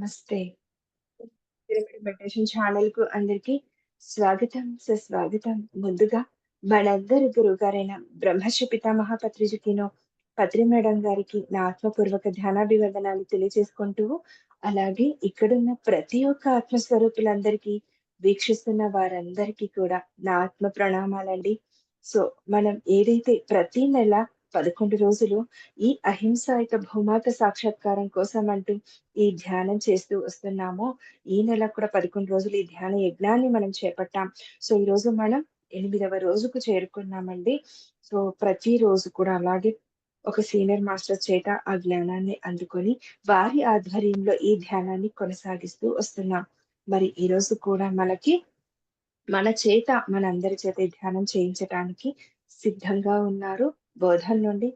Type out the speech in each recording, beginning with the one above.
నమస్తే. Pyramid meditation ఛానెల్‌కు అందరికీ స్వాగతం, సుస్వాగతం. ముందుగా మనందరి గురువుగారైన బ్రహ్మర్షి పితామహ పత్రిజికినో, పత్రి మేడం గారికి నా ఆత్మపూర్వక ధ్యానాభివందనాలు తెలియజేసుకుంటూ, అలాగే ఇక్కడున్న ప్రతి ఒక్క ఆత్మస్వరూపులందరికీ, వీక్షిస్తున్న వారందరికీ కూడా నా ఆత్మ ప్రణామాలండి. సో, మనం ఏదైతే ప్రతి నెల 11 రోజులు ఈ అహింసాయుత భూమాత సాక్షాత్కారం కోసం అంటూ ఈ ధ్యానం చేస్తూ వస్తున్నామో, ఈ నెల కూడా 11 రోజులు ఈ ధ్యాన యజ్ఞాన్ని మనం చేపట్టాం. సో, ఈరోజు మనం 8వ రోజుకు చేరుకున్నామండి. సో, ప్రతిరోజు కూడా అలాగే ఒక సీనియర్ మాస్టర్ చేత ఆ జ్ఞానాన్ని అందుకొని, వారి ఆధ్వర్యంలో ఈ ధ్యానాన్ని కొనసాగిస్తూ వస్తున్నాం. మరి ఈరోజు కూడా మనందరి చేత ఈ ధ్యానం చేయించటానికి సిద్ధంగా ఉన్నారు. బోధన్ నుండి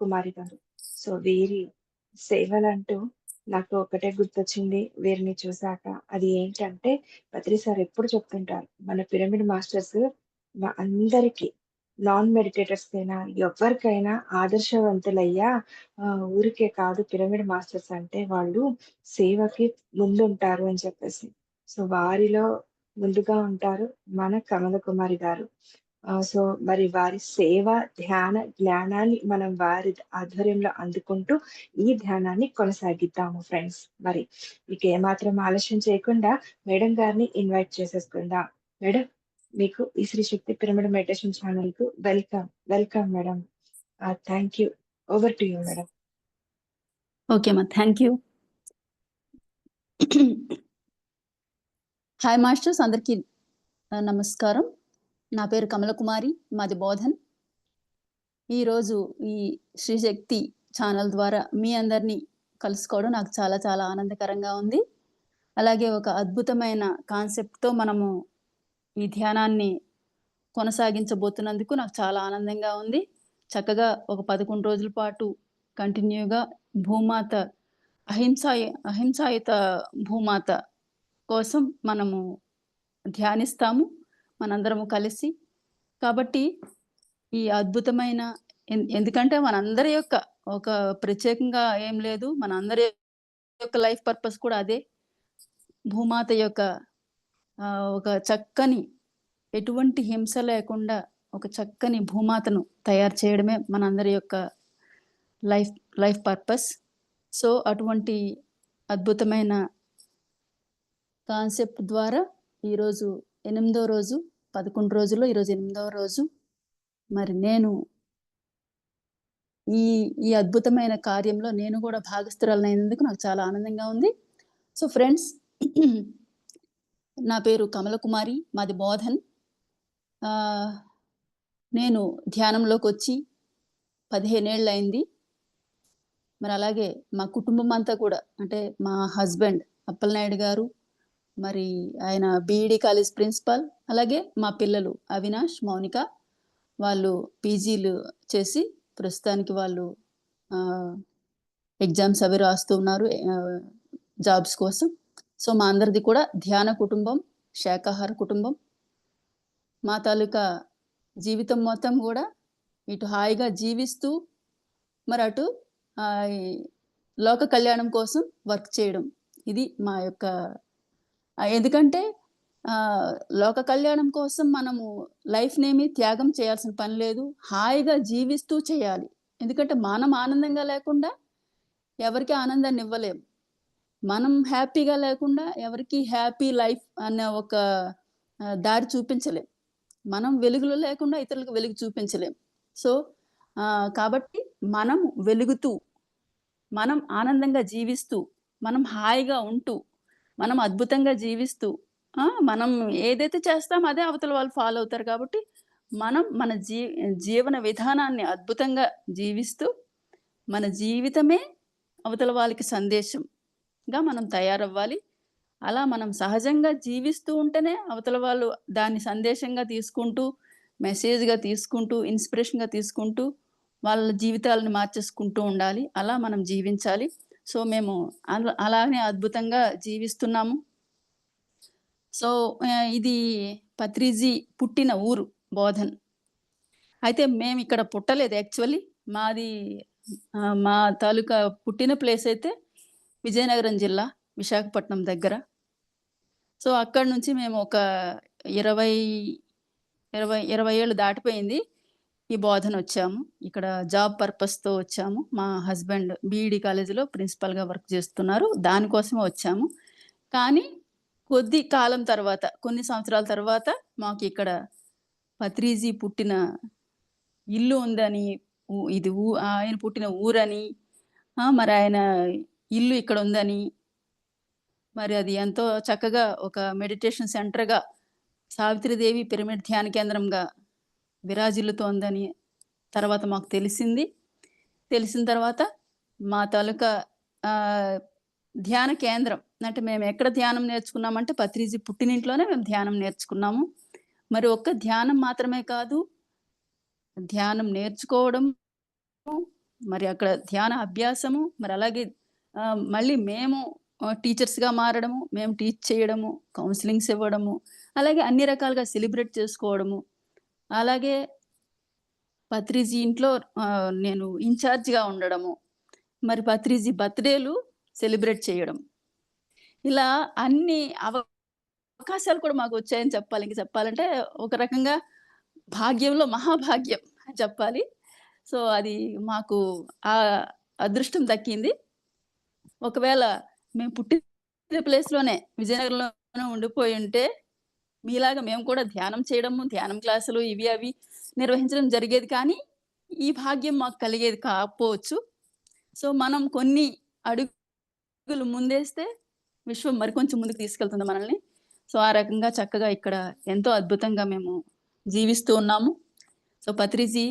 కుమారి గారు. సో, వీరి సేవలంటూ నాకు ఒకటే గుర్తొచ్చింది వీరిని చూసాక. అది ఏంటంటే, పత్రి సార్ ఎప్పుడు చెప్తుంటారు. మన పిరమిడ్ మాస్టర్స్ అందరికీ నాన్ మెడిటేటర్స్‌కైనా, ఎవ్వరికైనా ఆదర్శవంతులయ్యా. ఊరికే కాదు పిరమిడ్ మాస్టర్స్ అంటే వాళ్ళు సేవకి ముందుంటారు అని చెప్పేసి. సో, వారిలో ముందుగా ఉంటారు మన కమల కుమారి గారు. సో, మరి వారి సేవ, ధ్యాన, జ్ఞానాన్ని మనం వారి ఆధ్వర్యంలో అందుకుంటూ ఈ ధ్యానాన్ని కొనసాగిద్దాము ఫ్రెండ్స్. మరి ఇక ఏమాత్రం ఆలస్యం చేయకుండా మేడం గారిని ఇన్వైట్ చేసేసుకుందాం. మేడం, మీకు ఈ శ్రీ శక్తి పిరమిడ్ మెడిటేషన్ ఛానెల్‌కు welcome. Welcome madam. Thank you. Over to you madam. Okay అమ్మా, థ్యాంక్ యూ. హాయ్ మాస్టర్స్, అందరికీ నమస్కారం. నా పేరు కమలకుమారి, మాది బోధన్. ఈరోజు ఈ శ్రీశక్తి ఛానల్ ద్వారా మీ అందరినీ కలుసుకోవడం నాకు చాలా చాలా ఆనందకరంగా ఉంది. అలాగే ఒక అద్భుతమైన కాన్సెప్ట్తో మనము ఈ ధ్యానాన్ని కొనసాగించబోతున్నందుకు నాకు చాలా ఆనందంగా ఉంది. చక్కగా ఒక 11 రోజుల పాటు కంటిన్యూగా భూమాత అహింసాయుత భూమాత కోసం మనము ధ్యానిస్తాము, మనందరము కలిసి. కాబట్టి ఈ అద్భుతమైన ఎందుకంటే మనందరి యొక్క ఒక ప్రత్యేకంగా ఏం లేదు, మనందరి యొక్క లైఫ్ పర్పస్ కూడా అదే. భూమాత యొక్క ఒక చక్కని, ఎటువంటి హింస లేకుండా ఒక చక్కని భూమాతను తయారు చేయడమే మనందరి యొక్క లైఫ్ పర్పస్. సో అటువంటి అద్భుతమైన కాన్సెప్ట్ ద్వారా ఈరోజు 8వ రోజు, 11 రోజుల్లో ఈరోజు 8వ రోజు. మరి నేను ఈ అద్భుతమైన కార్యంలో నేను కూడా భాగస్థురాలైనందుకు నాకు చాలా ఆనందంగా ఉంది. సో ఫ్రెండ్స్, నా పేరు కమలకుమారి, మాది బోధన్. నేను ధ్యానంలోకి వచ్చి 15 ఏళ్ళు అయింది. మరి అలాగే మా కుటుంబం అంతా కూడా, అంటే మా హస్బెండ్ అప్పలనాయుడు గారు, మరి ఆయన బీఈడి కాలేజ్ ప్రిన్సిపల్, అలాగే మా పిల్లలు అవినాష్, మౌనిక, వాళ్ళు పీజీలు చేసి ప్రస్తుతానికి వాళ్ళు ఎగ్జామ్స్ అవి రాస్తూ ఉన్నారు జాబ్స్ కోసం. సో మా అందరిది కూడా ధ్యాన కుటుంబం, శాకాహార కుటుంబం. మా తాలూకా జీవితం మొత్తం కూడా ఇటు హాయిగా జీవిస్తూ మరి అటు లోక కళ్యాణం కోసం వర్క్ చేయడం, ఇది మా యొక్క. ఎందుకంటే లోక కళ్యాణం కోసం మనము లైఫ్నేమి త్యాగం చేయాల్సిన పని లేదు, హాయిగా జీవిస్తూ చేయాలి. ఎందుకంటే మనం ఆనందంగా లేకుండా ఎవరికి ఆనందాన్ని ఇవ్వలేము, మనం హ్యాపీగా లేకుండా ఎవరికి హ్యాపీ లైఫ్ అనే ఒక దారి చూపించలేం, మనం వెలుగులో లేకుండా ఇతరులకు వెలుగు చూపించలేం. సో కాబట్టి మనం వెలుగుతూ, మనం ఆనందంగా జీవిస్తూ, మనం హాయిగా ఉంటూ, మనం అద్భుతంగా జీవిస్తూ, మనం ఏదైతే చేస్తామో అదే అవతల వాళ్ళు ఫాలో అవుతారు. కాబట్టి మనం మన జీవన విధానాన్ని అద్భుతంగా జీవిస్తూ, మన జీవితమే అవతల వాళ్ళకి సందేశంగా మనం తయారవ్వాలి. అలా మనం సహజంగా జీవిస్తూ ఉంటేనే అవతల వాళ్ళు దాన్ని సందేశంగా తీసుకుంటూ, మెసేజ్గా తీసుకుంటూ, ఇన్స్పిరేషన్గా తీసుకుంటూ వాళ్ళ జీవితాలను మార్చేసుకుంటూ ఉండాలి. అలా మనం జీవించాలి. సో మేము అలానే అద్భుతంగా జీవిస్తున్నాము. సో ఇది పత్రిజీ పుట్టిన ఊరు బోధన్. అయితే మేము ఇక్కడ పుట్టలేదు యాక్చువల్లీ. మా తాలూకా పుట్టిన ప్లేస్ అయితే విజయనగరం జిల్లా విశాఖపట్నం దగ్గర. సో, అక్కడి నుంచి మేము ఒక 20, 20 ఏళ్ళు దాటిపోయింది. ఈ బోధనొచ్చాము. ఇక్కడ జాబ్ పర్పస్‌తో వచ్చాము. మా హస్బెండ్ బీఈడీ కాలేజీలో ప్రిన్సిపల్‌గా వర్క్ చేస్తున్నారు. దానికోసమే వచ్చాము. కానీ కొద్ది కాలం తర్వాత, కొన్ని సంవత్సరాల తర్వాత మాకిక్కడ పత్రిజీ పుట్టిన ఇల్లు ఉందని, ఇది ఆయన పుట్టిన ఊరని, మరాయన ఇల్లు ఇక్కడుందని, మరి అది ఎంతో చక్కగా ఒక మెడిటేషన్ సెంటర్‌గా సావిత్రిదేవి పిరమిడ్ ధ్యాన కేంద్రంగా విరాజిల్లుతోందని తర్వాత మాకు తెలిసింది. తెలిసిన తర్వాత మా తాలూకా ఆహ్, ధ్యాన కేంద్రం అంటే మేమెక్కడ ధ్యానం నేర్చుకున్నామంటే పత్రిజీ పుట్టినింట్లోనే మేము ధ్యానం నేర్చుకున్నాము. మరి ఒక్క ధ్యానం మాత్రమే కాదు, ధ్యానం నేర్చుకోవడం, మరి అక్కడ ధ్యాన అభ్యాసము, మరి అలాగే మళ్ళీ మేము టీచర్స్‌గా మారడము, మేము టీచ్ చేయడము, కౌన్సెలింగ్స్ ఇవ్వడము, అలాగే అన్ని రకాలుగా సెలబ్రేట్ చేసుకోవడము, అలాగే పత్రిజీ ఇంట్లో నేను ఇన్‌చార్జ్‌గా ఉండడము, మరి పత్రిజీ బర్త్‌డేలు సెలబ్రేట్ చేయడం. ఇలా అన్ని అవకాశాలు కూడా మాకొచ్చాయని చెప్పాలి. ఇంక చెప్పాలంటే ఒక రకంగా భాగ్యంలో మహాభాగ్యం అని చెప్పాలి. సో, అది మాకు ఆ అదృష్టం దక్కింది. ఒకవేళ మేము పుట్టిన ప్లేస్‌లోనే విజయనగరంలోనే ఉండిపోయుంటే, మీలాగా మేము కూడా ధ్యానం చేయడము, ధ్యానం క్లాసులు ఇవి అవి నిర్వహించడం జరిగేది కానీ, ఈ భాగ్యం మాకు కలిగేది కాకపోవచ్చు. సో, మనం కొన్ని అడుగులు ముందేస్తే విశ్వం మరికొంచెం ముందుకు తీసుకెళ్తుంది మనల్ని. సో, ఆ రకంగా చక్కగా ఇక్కడ ఎంతో అద్భుతంగా మేము జీవిస్తూ ఉన్నాము. సో, పత్రిజీ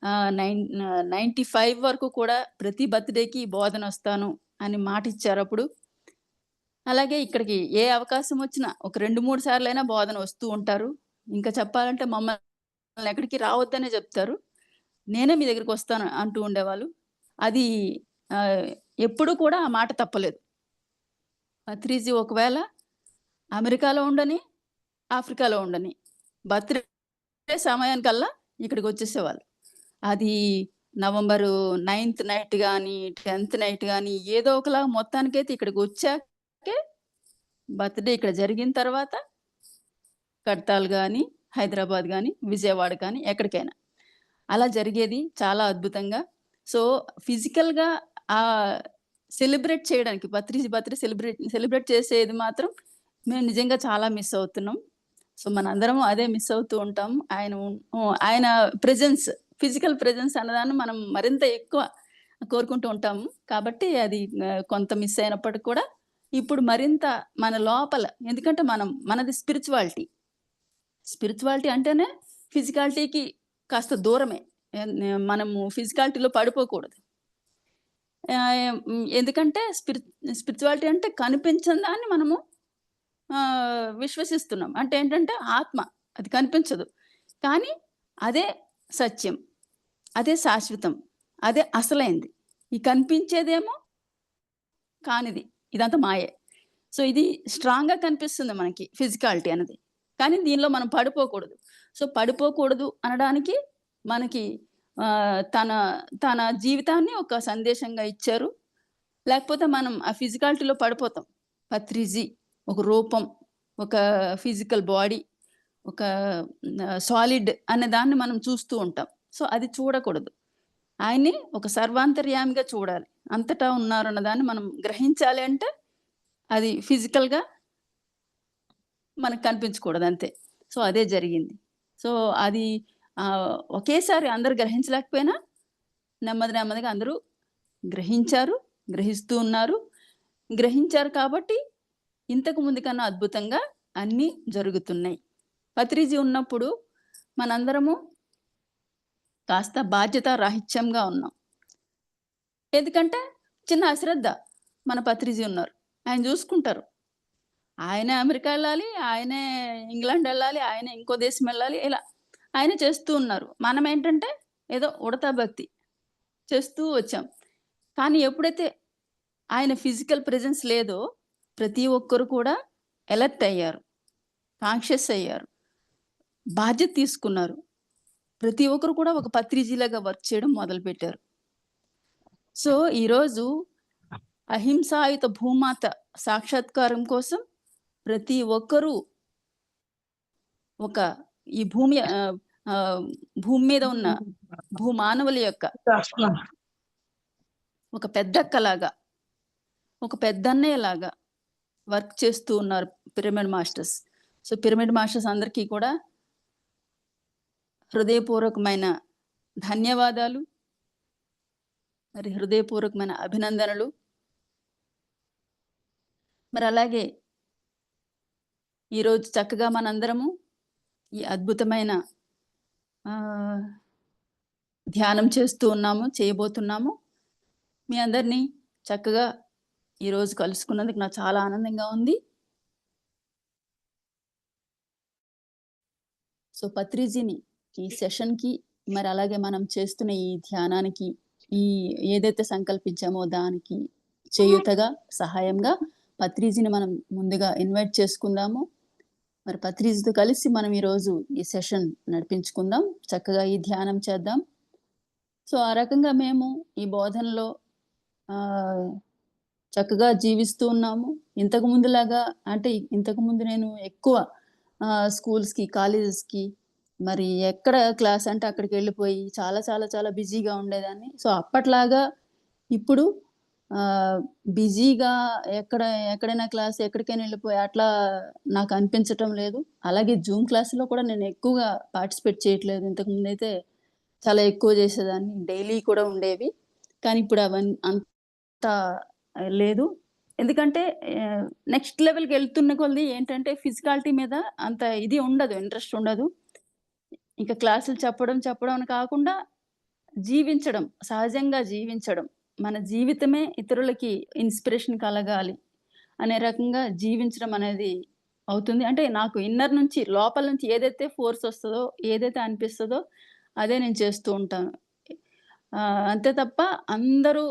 95 వరకు కూడా ప్రతి బర్త్‌డేకి బోధనొస్తాను అని మాటిచ్చారప్పుడు. అలాగే ఇక్కడికి ఏ అవకాశం వచ్చినా ఒక 2, 3 సార్లైనా బోధన వస్తూ ఉంటారు. ఇంకా చెప్పాలంటే మమ్మల్ని ఎక్కడికి రావద్దనే జెప్తారు. నేనే మీ దగ్గరికొస్తాను అంటూ ఉండేవాళ్ళు. అది ఆహ్, ఎప్పుడు కూడా ఆ మాట తప్పలేదు. పత్రిజీ ఒకవేళ అమెరికాలో ఉండని, ఆఫ్రికాలో ఉండని, బర్త్‌డే సమయానికల్లా ఇక్కడికొచ్చేసేవాళ్ళు. అది నవంబరు 9థ్ నైట్ గాని, 10థ్ నైట్ గాని ఏదో ఒకలాగా మొత్తానికైతే ఇక్కడికొచ్చాకే బర్త్‌డే ఇక్కడ జరిగిన తర్వాత కడతాల్ గాని, హైదరాబాద్ గాని, విజయవాడ కానీ ఎక్కడికైనా. అలా జరిగేది చాలా అద్భుతంగా. సో, ఫిజికల్‌గా ఆహ్, సెలబ్రేట్ చేయడానికి పత్రిజీ బర్త్‌డే సెలబ్రేట్ చేసేది మాత్రం మేము నిజంగా చాలా మిస్ అవుతున్నాం. సో, మనందరం అదే మిస్ అవుతూ ఉంటాం. ఆయన ప్రెజెన్స్, ఫిజికల్ ప్రెజెన్స్ అన్నదాన్ని మనం మరింత ఎక్కువ కోరుకుంటూ ఉంటాము. కాబట్టి అది కొంత మిస్ అయినప్పటికి కూడా ఇప్పుడు మరింత మన లోపల ఎందుకంటే మనది స్పిరిచువాలిటీ. స్పిరిచువాలిటీ అంటేనే ఫిజికాలిటీకి కాస్త దూరమే. మనము ఫిజికాలిటీలో పడిపోకూడదు. ఎందుకంటే స్పిరిచువాలిటీ అంటే కనిపించని దాన్ని మనము విశ్వసిస్తున్నాం. అంటే ఏంటంటే ఆత్మ. అది కనిపించదు. కానీ అదే సత్యం. అదే శాశ్వతం. అదే అసలైంది. ఈ కనిపించేదేమో కానిది. ఇదంతా మాయే. సో, ఇది స్ట్రాంగ్‌గా కనిపిస్తుంది మనకి ఫిజికాలిటీ అనేది. కానీ దీనిలో మనం పడిపోకూడదు. సో, పడిపోకూడదు అనడానికి మనకి తన తన జీవితాన్ని ఒక సందేశంగా ఇచ్చారు. లేకపోతే మనం ఆ ఫిజికాలిటీలో పడిపోతాం. పత్రిజీ ఒక రూపం, ఒక ఫిజికల్ బాడీ, ఒక సాలిడ్ అనే దాన్ని మనం చూస్తూ ఉంటాం. సో, అది చూడకూడదు. ఆయన్ని ఒక సర్వాంతర్యామిగా చూడాలి. అంతటా ఉన్నారన్న దాన్ని మనం గ్రహించాలి అంటే అది ఫిజికల్‌గా మనకు కనిపించకూడదు అంతే. సో, అదే జరిగింది. సో, అది ఒకేసారి అందరూ గ్రహించలేకపోయినా నెమ్మది నెమ్మదిగా అందరూ గ్రహించారు. గ్రహిస్తూ ఉన్నారు. గ్రహించారు కాబట్టి ఇంతకు ముందు కన్నా అద్భుతంగా అన్నీ జరుగుతున్నాయి. పత్రిజీ ఉన్నప్పుడు మనందరము కాస్త బాధ్యతారాహిత్యంగా ఉన్నాం. ఎందుకంటే చిన్న అశ్రద్ధ. మన పత్రిజీ ఉన్నారు. ఆయన చూసుకుంటారు. ఆయనే అమెరికా ఎళ్ళాలి, ఆయనే ఇంగ్లాండ్ ఎళ్ళాలి, ఆయనే ఇంకో దేశం ఎళ్ళాలి ఇలా ఆయనే చేస్తూ ఉన్నారు. మనమేంటంటే ఏదో ఉడతా భక్తి చేస్తూ వచ్చాం. కానీ ఎప్పుడైతే ఆయన ఫిజికల్ ప్రెజెన్స్ లేదో ప్రతి ఒక్కరు కూడా అలర్ట్ అయ్యారు. కాన్షియస్ అయ్యారు. బాధ్యత తీసుకున్నారు. ప్రతి ఒక్కరు కూడా ఒక పత్రిజీలాగా వర్క్ చేయడం మొదలుపెట్టారు. సో, ఈరోజు అహింసాయుత భూమాత సాక్షాత్కారం కోసం ప్రతి ఒక్కరూ ఒక ఈ భూమి మీద ఉన్న భూమానవుల యొక్క ఒక పెద్దక్కలాగా, ఒక పెద్దన్నయ్యలాగా వర్క్ చేస్తూ ఉన్నారు pyramid masters. So pyramid masters అందరికీ కూడా హృదయపూర్వకమైన ధన్యవాదాలు, మరి హృదయపూర్వకమైన అభినందనలు. మరి అలాగే ఈరోజు చక్కగా మనందరము ఈ అద్భుతమైన ధ్యానం చేస్తూ ఉన్నాము, చేయబోతున్నాము. మీ అందరినీ చక్కగా ఈరోజు కలుసుకున్నందుకు నాకు చాలా ఆనందంగా ఉంది. సో పత్రిజీని ఈ సెషన్కి, మరి అలాగే మనం చేస్తున్న ఈ ధ్యానానికి, ఈ ఏదైతే సంకల్పించామో దానికి చేయూతగా, సహాయంగా పత్రిజీని మనం ముందుగా ఇన్వైట్ చేసుకుందాము. మరి పత్రిజీతో కలిసి మనం ఈరోజు ఈ సెషన్ నడిపించుకుందాం, చక్కగా ఈ ధ్యానం చేద్దాం. సో ఆ రకంగా మేము ఈ బోధనలో చక్కగా జీవిస్తూ ఉన్నాము. ఇంతకు ముందులాగా అంటే ఇంతకుముందు నేను ఎక్కువ స్కూల్స్కి, కాలేజెస్కి, మరి ఎక్కడ క్లాస్ అంటే అక్కడికి వెళ్ళిపోయి చాలా చాలా చాలా బిజీగా ఉండేదాన్ని. సో అప్పట్లాగా ఇప్పుడు బిజీగా ఎక్కడైనా క్లాస్ ఎక్కడికైనా వెళ్ళిపోయి అట్లా నాకు అనిపించటం లేదు. అలాగే జూమ్ క్లాసులో కూడా నేను ఎక్కువగా పార్టిసిపేట్ చేయట్లేదు. ఇంతకుముందు అయితే చాలా ఎక్కువ చేసేదాన్ని, డైలీ కూడా ఉండేవి. కానీ ఇప్పుడు అవన్నీ అంత లేదు. ఎందుకంటే నెక్స్ట్ లెవెల్కి వెళ్తున్న కొద్దీ ఏంటంటే ఫిజికాలిటీ మీద అంత ఇది ఉండదు, ఇంట్రెస్ట్ ఉండదు. ఇంకా క్లాసులు చెప్పడం అని కాకుండా జీవించడం, సహజంగా జీవించడం, మన జీవితమే ఇతరులకి ఇన్స్పిరేషన్ కలగాలి అనే రకంగా జీవించడం అనేది అవుతుంది. అంటే నాకు ఇన్నర్ నుంచి, లోపల నుంచి ఏదైతే ఫోర్స్ వస్తుందో, ఏదైతే అనిపిస్తుందో అదే నేను చేస్తూ ఉంటాను. అంతే తప్ప అందరూ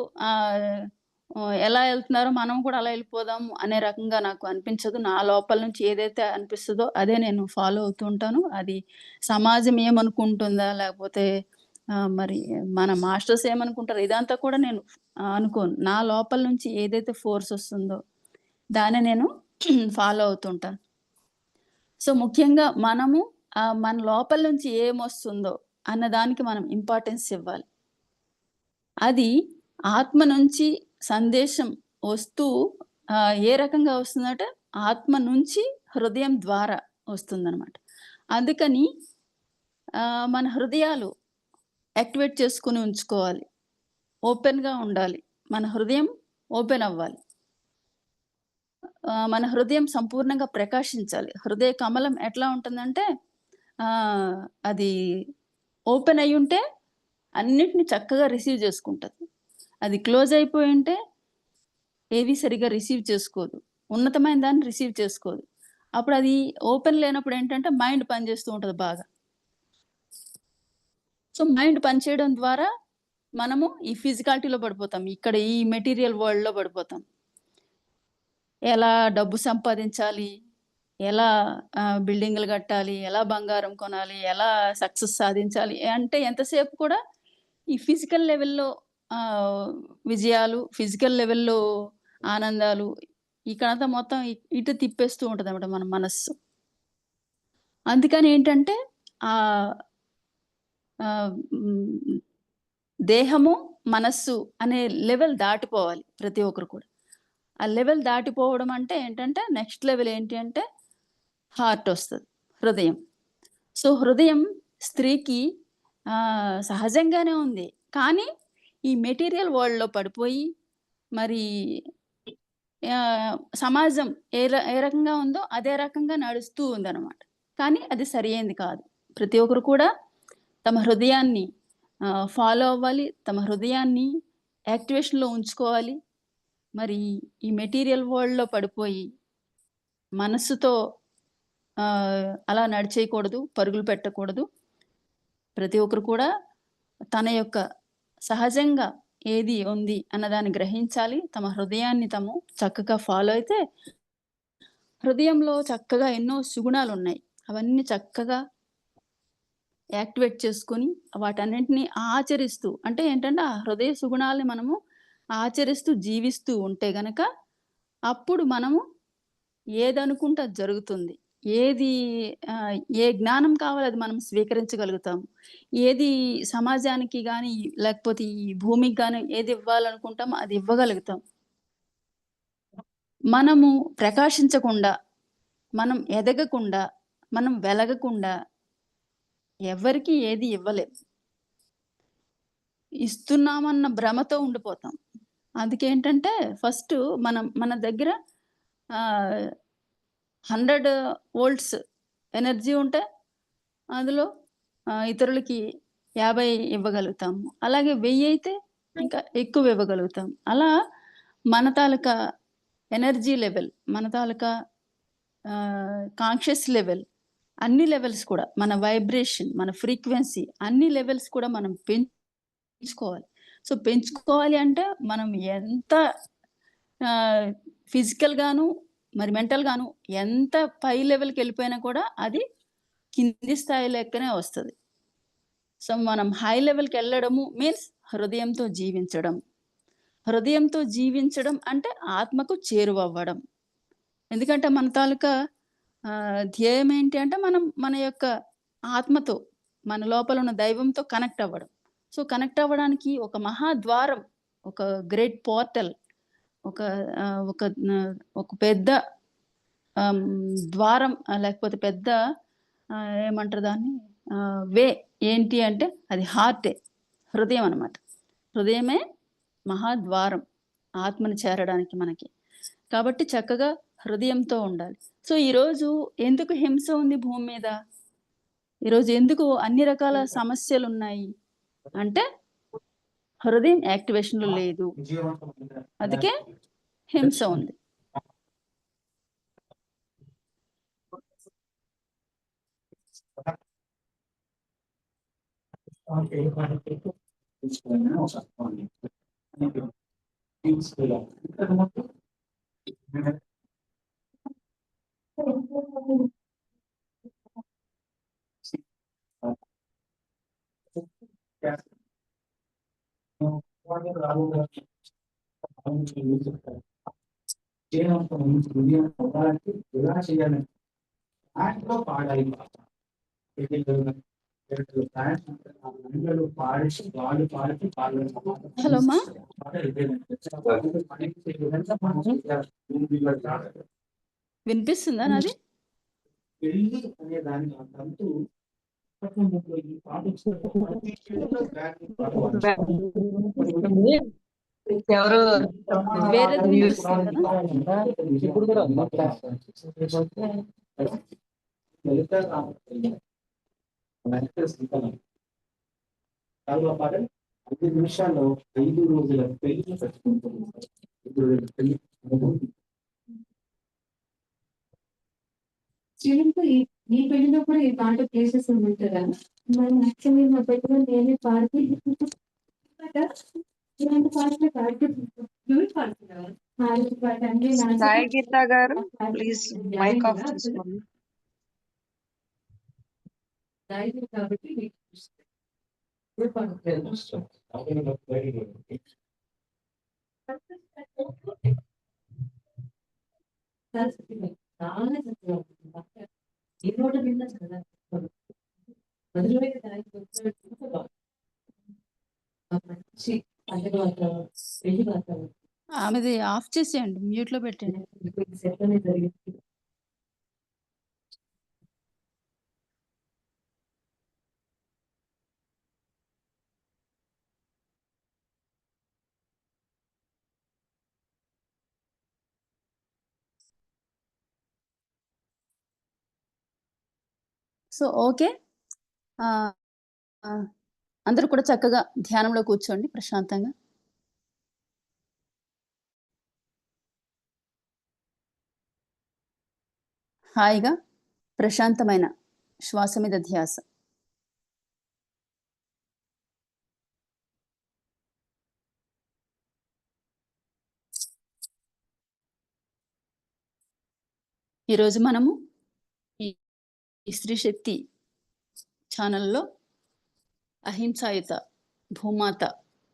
ఎలా వెళ్తున్నారో మనం కూడా అలా వెళ్ళిపోదాం అనే రకంగా నాకు అనిపించదు. నా లోపల నుంచి ఏదైతే అనిపిస్తుందో అదే నేను ఫాలో అవుతూ ఉంటాను. అది సమాజం ఏమనుకుంటుందా, లేకపోతే మరి మన మాస్టర్స్ ఏమనుకుంటారు, ఇదంతా కూడా నేను అనుకోను. నా లోపల నుంచి ఏదైతే ఫోర్స్ వస్తుందో దాన్ని నేను ఫాలో అవుతుంటాను. సో ముఖ్యంగా మనము మన లోపల నుంచి ఏమొస్తుందో అన్నదానికి మనం ఇంపార్టెన్స్ ఇవ్వాలి. అది ఆత్మ నుంచి సందేశం వస్తూ ఏ రకంగా వస్తుందంటే ఆత్మ నుంచి హృదయం ద్వారా వస్తుందన్నమాట. అందుకని మన హృదయాలు యాక్టివేట్ చేసుకుని ఉంచుకోవాలి, ఓపెన్గా ఉండాలి. మన హృదయం ఓపెన్ అవ్వాలి, మన హృదయం సంపూర్ణంగా ప్రకాశించాలి. హృదయ కమలం ఎట్లా ఉంటుందంటే అది ఓపెన్ అయి ఉంటే అన్నిటిని చక్కగా రిసీవ్ చేసుకుంటుంది. అది క్లోజ్ అయిపోయి ఉంటే ఏవి సరిగా రిసీవ్ చేసుకోదు, ఉన్నతమైన దాన్ని రిసీవ్ చేసుకోదు. అప్పుడు అది ఓపెన్ లేనప్పుడు ఏంటంటే మైండ్ పనిచేస్తూ ఉంటుంది బాగా. సో మైండ్ పనిచేయడం ద్వారా మనము ఈ ఫిజికాలిటీలో పడిపోతాం, ఇక్కడ ఈ మెటీరియల్ వరల్డ్లో పడిపోతాం. ఎలా డబ్బు సంపాదించాలి, ఎలా బిల్డింగ్లు కట్టాలి, ఎలా బంగారం కొనాలి, ఎలా సక్సెస్ సాధించాలి అంటే ఎంతసేపు కూడా ఈ ఫిజికల్ లెవెల్‌లో విజయాలు, ఫిజికల్ లెవెల్‌లో ఆనందాలు, ఇక్కడంతా మొత్తం ఇటు తిప్పేస్తూ ఉంటదన్నమాట మన మనస్సు. అందుకని ఏంటంటే దేహము, మనస్సు అనే లెవెల్ దాటిపోవాలి ప్రతి ఒక్కరు కూడా. ఆ లెవెల్ దాటిపోవడం అంటే ఏంటంటే నెక్స్ట్ లెవెల్ ఏంటి అంటే హార్ట్ వస్తుంది, హృదయం. సో హృదయం స్త్రీకి సహజంగానే ఉంది. కానీ ఈ మెటీరియల్ వరల్డ్‌లో పడిపోయి మరి సమాజం ఏ రకంగా ఉందో అదే రకంగా నడుస్తూ ఉందన్నమాట. కానీ అది సరియైంది కాదు. ప్రతి ఒక్కరు కూడా తమ హృదయాన్ని ఫాలో అవ్వాలి, తమ హృదయాన్ని యాక్టివేషన్‌లో ఉంచుకోవాలి. మరి ఈ మెటీరియల్ వరల్డ్‌లో పడిపోయి మనస్సుతో అలా నడిచేయకూడదు, పరుగులు పెట్టకూడదు. ప్రతి ఒక్కరు కూడా తన యొక్క సహజంగా ఏది ఉంది అన్నదాన్ని గ్రహించాలి. తమ హృదయాన్ని తాము చక్కగా ఫాలో అయితే హృదయంలో చక్కగా ఎన్నో సుగుణాలు ఉన్నాయి. అవన్నీ చక్కగా యాక్టివేట్ చేసుకొని వాటన్నింటినీ ఆచరిస్తూ, అంటే ఏంటంటే ఆ హృదయ సుగుణాలని మనము ఆచరిస్తూ జీవిస్తూ ఉంటే గనక అప్పుడు మనము ఏదనుకుంటే అది జరుగుతుంది. ఏది ఏ జ్ఞానం కావాలో అది మనం స్వీకరించగలుగుతాం. ఏది సమాజానికి గాని, లేకపోతే ఈ భూమికి గాని ఏది ఇవ్వాలనుకుంటామో అది ఇవ్వగలుగుతాం. మనము ప్రకాశించకుండా, మనం ఎదగకుండా, మనం వెలగకుండా ఎవ్వరికీ ఏది ఇవ్వలేం. ఇస్తున్నామన్న భ్రమతో ఉండిపోతాం. అందుకేంటంటే ఫస్టు మన దగ్గర ఆహ్, 100 వోల్ట్స్ ఎనర్జీ ఉంటే అందులో ఇతరులకి 50 ఇవ్వగలుగుతాము. అలాగే 1000 అయితే ఇంకా ఎక్కువ ఇవ్వగలుగుతాం. అలా మన తాలూకా ఎనర్జీ లెవెల్, మన తాలూకా కాన్షియస్ లెవెల్, అన్ని లెవెల్స్ కూడా మన వైబ్రేషన్, మన ఫ్రీక్వెన్సీ అన్ని లెవెల్స్ కూడా మనం పెంచుకోవాలి. సో, పెంచుకోవాలి అంటే మనం ఎంత ఆహ్, ఫిజికల్‌గాను, మరి మెంటల్‌గాను ఎంత పై లెవెల్‌కెళ్ళిపోయినా కూడా అది కింది స్థాయి లెక్కనే వస్తది. సో, మనం హై లెవెల్‌కెళ్ళడము మీన్స్ హృదయంతో జీవించడం. హృదయంతో జీవించడం అంటే ఆత్మకు చేరువవ్వడం. ఎందుకంటే మన తాలూకా ధ్యేయం ఏంటి అంటే మనం మన యొక్క ఆత్మతో, మన లోపల ఉన్న దైవంతో కనెక్ట్ అవ్వడం. సో, కనెక్ట్ అవ్వడానికి ఒక మహాద్వారం, ఒక గ్రేట్ పోర్టల్, ఒక ఆహ్, ఒక న ఒక పెద్ద ద్వారం, లేకపోతే పెద్ద ఏమంటారు దాన్ని, వే ఏంటి అంటే అది హార్టే. హృదయం అనమాట. హృదయమే మహాద్వారం ఆత్మని చేరడానికి మనకి. కాబట్టి చక్కగా హృదయంతో ఉండాలి. సో, ఈరోజు ఎందుకు హింస ఉంది భూమి మీద? ఈరోజు ఎందుకు అన్ని రకాల సమస్యలున్నాయి? అంటే హృదయం యాక్టివేషన్‌లో లేదు. అందుకే హింస ఉంది. హలో మా! వినిపిస్తుందా నాది? ఎవరు వేరేది వినిపిస్తుంది కదా? ఇప్పుడు కూడా పాటలు 5 నిమిషాల్లో 5 రోజుల పెళ్లి పెట్టుకుంటున్నారు. ఇప్పుడు పెళ్లి చివరికి ఈ పెళ్లిలో కూడా ఈ పాట ప్లేసెస్ ఉంటుందా? మరి యాక్చువల్లీ మా పెళ్ళిలో నేనే పాడితే ఇలాంటి పాటలు పాడుతున్నావా? పాట అంటే సాయి గీత గారు ప్లీజ్ మైక్ ఆఫ్ చేసుకోండి. కాబట్టి మీకు చాలా చక్కగా ఉంటుంది. ఏ నోట విన్నా చాలా మధురమైన మంచి పండుగ వాతావరణం, పెళ్లి వాతావరణం ఆమెది ఆఫ్ చేసేయండి. మ్యూట్‌లో పెట్టండి. సెట్లోనే జరిగింది. So, okay. ఆహ్, ఆహ్, అందరూ కూడా చక్కగా ధ్యానంలో కూర్చోండి ప్రశాంతంగా. హాయిగా ప్రశాంతమైన శ్వాస మీద ధ్యాస. ఈరోజు మనము ఈ ఈ స్త్రీ శక్తి ఛానల్‌లో అహింసాయుత భూమాత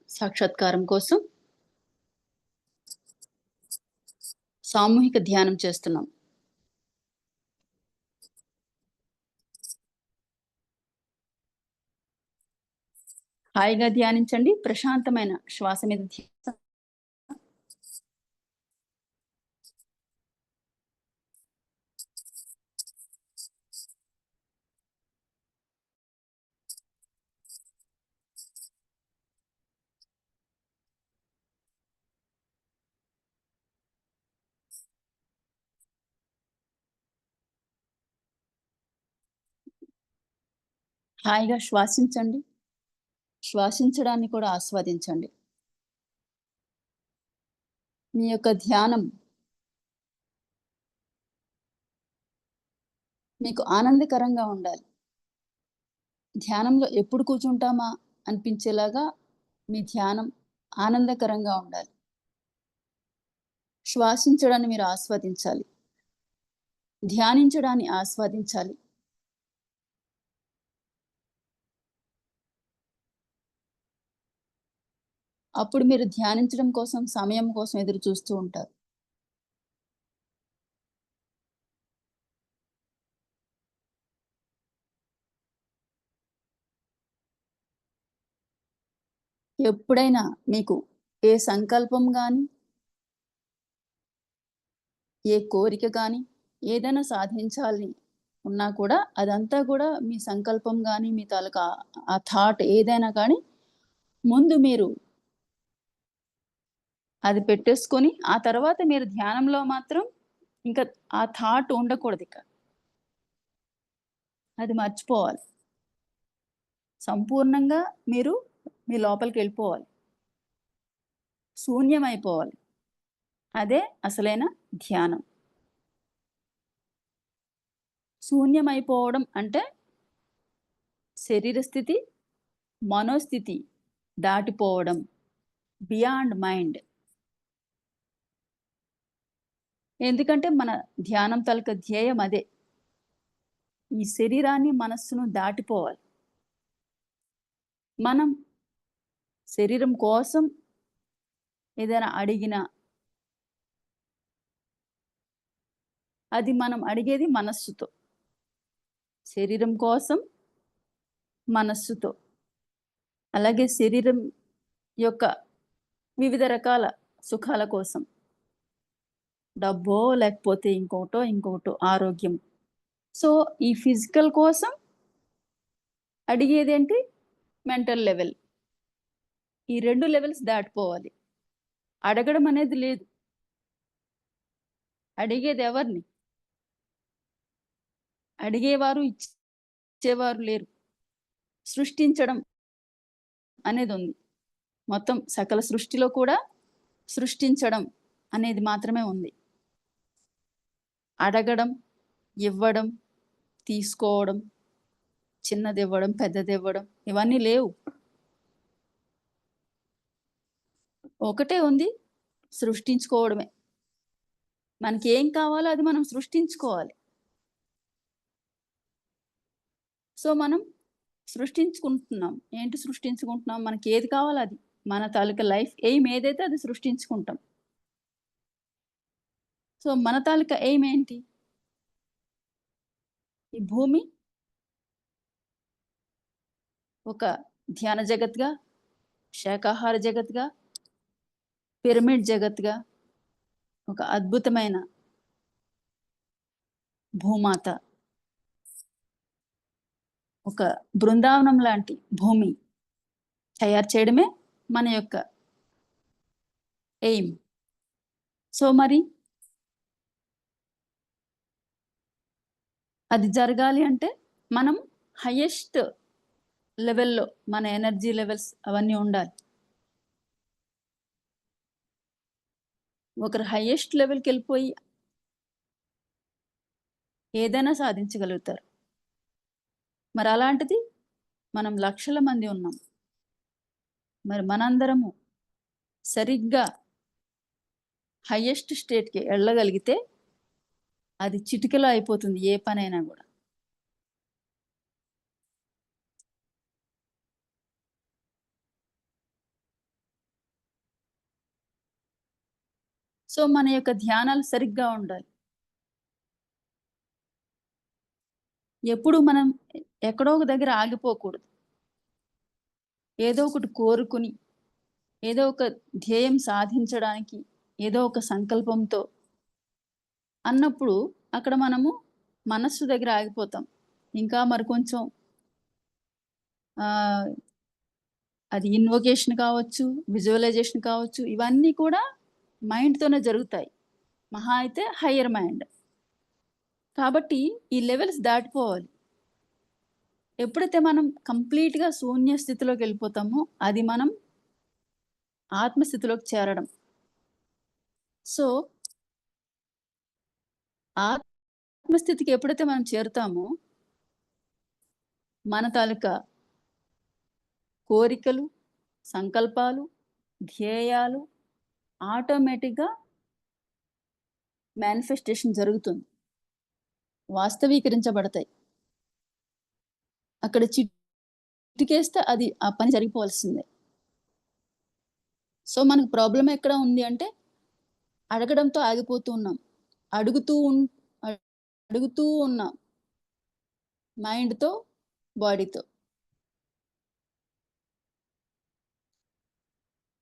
సాక్షాత్కారం కోసం సామూహిక ధ్యానం చేస్తున్నాం. హాయిగా ధ్యానించండి. ప్రశాంతమైన శ్వాస మీద ధ్యాస. హాయిగా శ్వాసించండి. శ్వాసించడాన్ని కూడా ఆస్వాదించండి. మీ యొక్క ధ్యానం మీకు ఆనందకరంగా ఉండాలి. ధ్యానంలో ఎప్పుడు కూర్చుంటామా అనిపించేలాగా మీ ధ్యానం ఆనందకరంగా ఉండాలి. శ్వాసించడాన్ని మీరు ఆస్వాదించాలి. ధ్యానించడాన్ని ఆస్వాదించాలి. అప్పుడు మీరు ధ్యానించడం కోసం, సమయం కోసం ఎదురు చూస్తూ ఉంటారు. ఎప్పుడైనా మీకు ఏ సంకల్పం గాని, ఏ కోరిక గాని, ఏదైనా సాధించాలని ఉన్నా కూడా అదంతా కూడా మీ సంకల్పం గాని, మీ తాలూకా ఆ థాట్ ఏదైనా కానీ ముందు మీరు అది పెట్టేసుకొని, ఆ తర్వాత మీరు ధ్యానంలో మాత్రం ఇంకా ఆ థాట్ ఉండకూడదు ఇక. అది మర్చిపోవాలి. సంపూర్ణంగా మీరు మీ లోపలికి వెళ్ళిపోవాలి. శూన్యమైపోవాలి. అదే అసలైన ధ్యానం. శూన్యమైపోవడం అంటే శరీర స్థితి, మనోస్థితి దాటిపోవడం, బియాండ్ మైండ్. ఎందుకంటే మన ధ్యానం తాలూకా ధ్యేయం అదే. ఈ శరీరాన్ని, మనస్సును దాటిపోవాలి. మనం శరీరం కోసం ఏదైనా అడిగినా అది మనం అడిగేది మనస్సుతో. శరీరం కోసం మనస్సుతో. అలాగే శరీరం యొక్క వివిధ రకాల సుఖాల కోసం, డబ్బో లేకపోతే ఇంకోటో ఆరోగ్యం. సో ఈ ఫిజికల్ కోసం అడిగేదేంటి? Mental level. ఈ 2 లెవెల్స్ దాటిపోవాలి. అడగడం అనేది లేదు. అడిగేది ఎవరిని? అడిగేవారు, ఇచ్చేవారు లేరు. సృష్టించడం అనేది ఉంది. మొత్తం సకల సృష్టిలో కూడా సృష్టించడం అనేది మాత్రమే ఉంది. అడగడం, ఇవ్వడం, తీసుకోవడం, చిన్నది ఇవ్వడం, పెద్దది ఇవ్వడం ఇవన్నీ లేవు. ఒకటే ఉంది, సృష్టించుకోవడమే. మనకి ఏం కావాలో అది మనం సృష్టించుకోవాలి. సో మనం సృష్టించుకుంటున్నాం. ఏంటి సృష్టించుకుంటున్నాం? మనకి ఏది కావాలో అది. మన తాలూకా లైఫ్ ఎయిమ్ ఏదైతే అది సృష్టించుకుంటాం. సో మన తాలూకా ఎయిమ్ ఏంటి? ఈ భూమి ఒక ధ్యాన జగత్గా, శాకాహార జగత్గా, పిరమిడ్ జగత్గా, ఒక అద్భుతమైన భూమాత, ఒక బృందావనం లాంటి భూమి తయారు చేయడమే మన యొక్క ఎయిమ్. సో మరి అది జరగాలి అంటే మనం హైయెస్ట్ లెవెల్లో మన ఎనర్జీ లెవెల్స్ అవన్నీ ఉండాలి. ఒకరు హైయెస్ట్ లెవెల్కి వెళ్ళిపోయి ఏదైనా సాధించగలుగుతారు. మరి అలాంటిది మనం లక్షల మంది ఉన్నాం. మరి మనందరము సరిగ్గా హైయెస్ట్ స్టేట్కి వెళ్ళగలిగితే అది చిటికలో అయిపోతుంది ఏ పనైనా కూడా. సో మన యొక్క ధ్యానాలు సరిగ్గా ఉండాలి. ఎప్పుడు మనం ఎక్కడో ఒక దగ్గర ఆగిపోకూడదు. ఏదో ఒకటి కోరుకుని, ఏదో ఒక ధ్యేయం సాధించడానికి, ఏదో ఒక సంకల్పంతో అన్నప్పుడు అక్కడ మనము మనస్సు దగ్గర ఆగిపోతాం. ఇంకా మరి కొంచెం అది ఇన్వొకేషన్ కావచ్చు, విజువలైజేషన్ కావచ్చు, ఇవన్నీ కూడా మైండ్తోనే జరుగుతాయి. మహా అయితే హయ్యర్ మైండ్. కాబట్టి ఈ లెవెల్స్ దాటిపోవాలి. ఎప్పుడైతే మనం కంప్లీట్గా శూన్య స్థితిలోకి వెళ్ళిపోతామో అది మనం ఆత్మస్థితిలోకి చేరడం. సో ఆత్మస్థితికి ఎప్పుడైతే మనం చేరుతామో మన తాలూకా కోరికలు, సంకల్పాలు, ధ్యేయాలు ఆటోమేటిక్గా మేనిఫెస్టేషన్ జరుగుతుంది, వాస్తవీకరించబడతాయి. అక్కడ చిటికేస్తే అది ఆ పని జరిగిపోవాల్సిందే. సో మనకు ప్రాబ్లం ఎక్కడ ఉంది అంటే అడగడంతో ఆగిపోతూ ఉన్నాం. అడుగుతూ ఉన్నాం మైండ్తో, బాడీతో.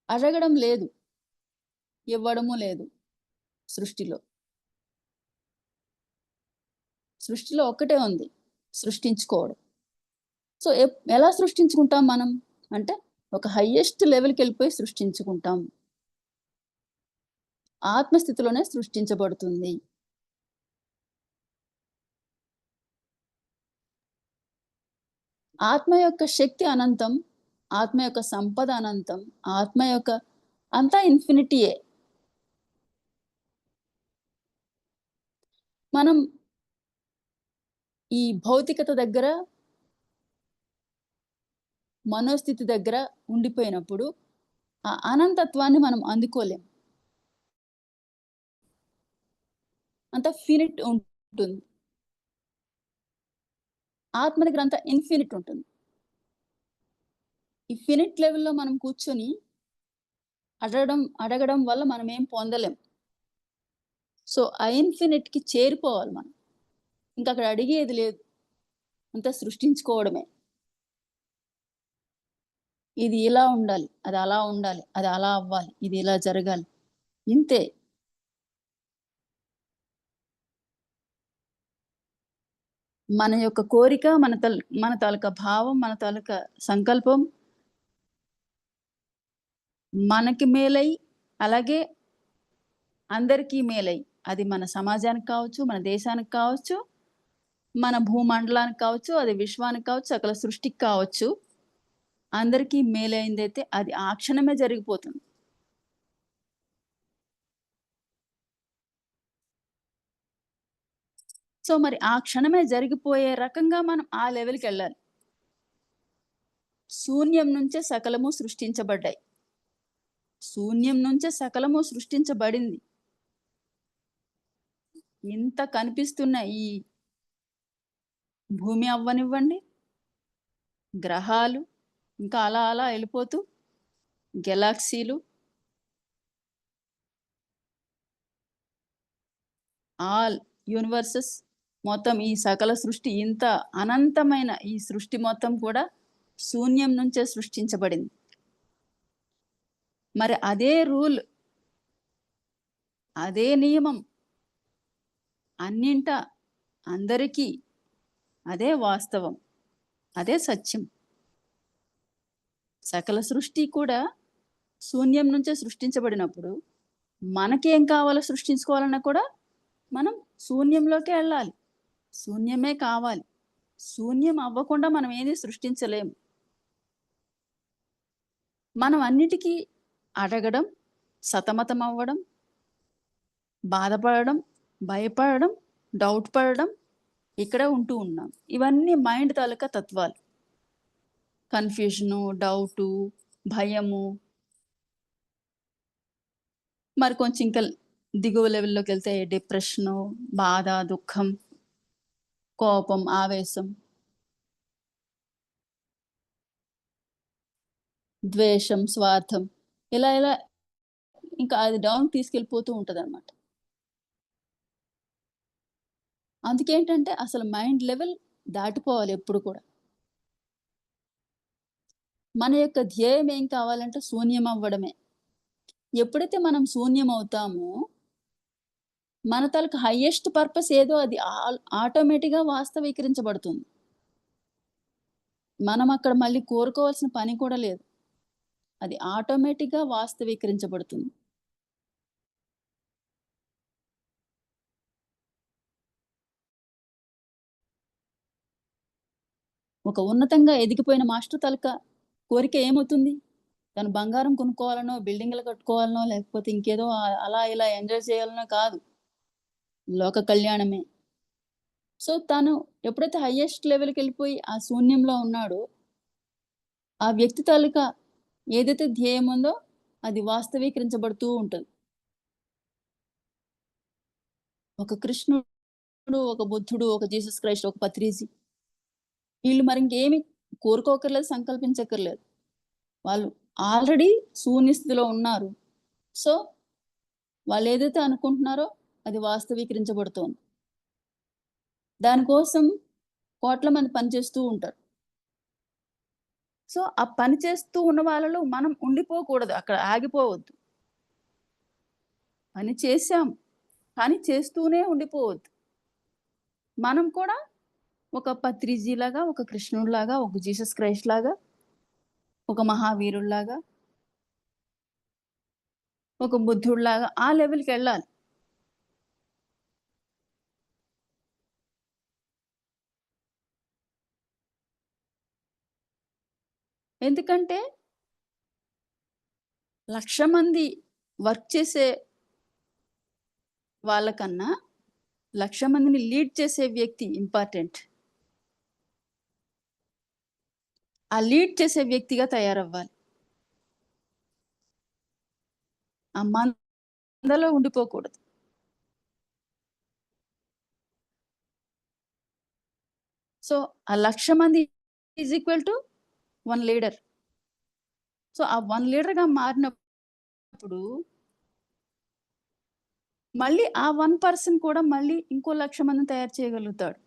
అడగడం లేదు, ఇవ్వడము లేదు. సృష్టిలో ఒక్కటే ఉంది, సృష్టించుకోవడం. సో ఎలా సృష్టించుకుంటాం మనం అంటే ఒక హయ్యెస్ట్ లెవెల్కి వెళ్ళిపోయి సృష్టించుకుంటాం. ఆత్మస్థితిలోనే సృష్టించబడుతుంది. ఆత్మ యొక్క శక్తి అనంతం, ఆత్మ యొక్క సంపద అనంతం, ఆత్మ యొక్క అంతా ఇన్ఫినిటీయే. మనం ఈ భౌతికత దగ్గర, మనోస్థితి దగ్గర ఉండిపోయినప్పుడు ఆ అనంతత్వాన్ని మనం అందుకోలేం. అంత ఫినిట్ ఉంటుంది. ఆత్మ దగ్గర అంతా ఇన్ఫినిట్ ఉంటుంది. ఈ ఫినిట్ లెవెల్లో మనం కూర్చొని అడగడం వల్ల మనం ఏం పొందలేం. సో ఆ ఇన్ఫినిట్కి చేరిపోవాలి మనం. ఇంకా అక్కడ అడిగేది లేదు, అంతా సృష్టించుకోవడమే. ఇది ఇలా ఉండాలి, అది అలా ఉండాలి, అది అలా అవ్వాలి, ఇది ఇలా జరగాలి, ఇంతే. మన యొక్క కోరిక, మన తాలూకా భావం, మన తాలూకా సంకల్పం మనకి మేలై, అలాగే అందరికీ మేలై, అది మన సమాజానికి కావచ్చు, మన దేశానికి కావచ్చు, మన భూమండలానికి కావచ్చు, అది విశ్వానికి కావచ్చు, సకల సృష్టికి కావచ్చు, అందరికీ మేలైందైతే అది ఆ క్షణమే జరిగిపోతుంది. సో మరి ఆ క్షణమే జరిగిపోయే రకంగా మనం ఆ లెవెల్కి వెళ్ళాలి. శూన్యం నుంచే సకలము సృష్టించబడ్డాయి. శూన్యం నుంచే సకలము సృష్టించబడింది. ఇంత కనిపిస్తున్న ఈ భూమి అవ్వనివ్వండి, గ్రహాలు, ఇంకా అలా అలా వెళ్ళిపోతూ గెలాక్సీలు, ఆల్ యూనివర్సెస్, మొత్తం ఈ సకల సృష్టి, ఇంత అనంతమైన ఈ సృష్టి మొత్తం కూడా శూన్యం నుంచే సృష్టించబడింది. మరి అదే రూల్, అదే నియమం అన్నింట అందరికీ, అదే వాస్తవం, అదే సత్యం. సకల సృష్టి కూడా శూన్యం నుంచే సృష్టించబడినప్పుడు మనకేం కావాలో సృష్టించుకోవాలన్నా కూడా మనం శూన్యంలోకి వెళ్ళాలి. శూన్యమే కావాలి. శూన్యం అవ్వకుండా మనం ఏది సృష్టించలేము. మనం అన్నిటికీ అడగడం, సతమతం అవ్వడం, బాధపడడం, భయపడడం, డౌట్ పడడం, ఇక్కడ ఉంటూ ఉన్నాం. ఇవన్నీ మైండ్ తాలూకా తత్వాలు. కన్ఫ్యూజను, డౌటు, భయము, మరి కొంచెం ఇంకా దిగువ లెవెల్లోకి వెళ్తే డిప్రెషను, బాధ, దుఃఖం, కోపం, ఆవేశం, ద్వేషం, స్వార్థం, ఇలా ఇలా ఇంకా అది డౌన్ తీసుకెళ్ళిపోతూ ఉంటుంది అనమాట. అందుకేంటంటే అసలు మైండ్ లెవెల్ దాటిపోవాలి ఎప్పుడు కూడా. మన యొక్క ధ్యేయం ఏం కావాలంటే శూన్యం అవ్వడమే. ఎప్పుడైతే మనం శూన్యం అవుతామో మన తాలూకు హైయెస్ట్ పర్పస్ ఏదో అది ఆటోమేటిక్‌గా వాస్తవీకరించబడుతుంది. మనం అక్కడ మళ్ళీ కోరుకోవాల్సిన పని కూడా లేదు. అది ఆటోమేటిక్‌గా వాస్తవీకరించబడుతుంది. ఒక ఉన్నతంగా ఎదిగిపోయిన మాస్టర్ తాలూకా కోరిక ఏమవుతుంది? తను బంగారం కొనుక్కోవాలనో, బిల్డింగ్‌లు కట్టుకోవాలనో, లేకపోతే ఇంకేదో అలా ఇలా ఎంజాయ్ చేయాలనో కాదు. లోక కళ్యాణమే. సో, తను ఎప్పుడైతే హైయెస్ట్ లెవెల్‌కెళ్ళిపోయి ఆ శూన్యంలో ఉన్నాడో, ఆ వ్యక్తి తాలూకా ఏదైతే ధ్యేయం ఉందో అది వాస్తవీకరించబడుతూ ఉంటది. ఒక కృష్ణుడు, ఒక బుద్ధుడు, ఒక జీసస్ క్రైస్ట్, ఒక పత్రిజీ వీళ్ళు మరి ఇంకేమి కోరుకోకర్లేదు, సంకల్పించక్కర్లేదు. వాళ్ళు ఆల్రెడీ శూన్య స్థితిలో ఉన్నారు. సో, వాళ్ళేదైతే అనుకుంటున్నారో అది వాస్తవీకరించబడుతోంది. దానికోసం కోట్ల మంది పనిచేస్తూ ఉంటారు. సో, ఆ పని చేస్తూ ఉన్న వాళ్ళలో మనం ఉండిపోకూడదు. అక్కడ ఆగిపోవద్దు. పని చేశాం, కానీ చేస్తూనే ఉండిపోవద్దు. మనం కూడా ఒక పత్రిజీలాగా, ఒక కృష్ణుడిలాగా, ఒక జీసస్ క్రైస్ట్ లాగా, ఒక మహావీరుడిలాగా, ఒక బుద్ధుడిలాగా ఆ లెవెల్‌కెళ్ళాలి. ఎందుకంటే 1,00,000 మంది వర్క్ చేసే వాళ్ళకన్నా 1,00,000 మందిని లీడ్ చేసే వ్యక్తి ఇంపార్టెంట్. ఆ లీడ్ చేసే వ్యక్తిగా తయారవ్వాలి. ఆ మందలో ఉండిపోకూడదు. సో, ఆ 1,00,000 మంది is equal to 1 leader. So, ఆ 1 లీడర్‌గా మారినప్పుడు మళ్ళీ ఆ 1 పర్సన్ కూడా మళ్ళీ ఇంకో 1,00,000 మందిని తయారు చేయగలుగుతాడు.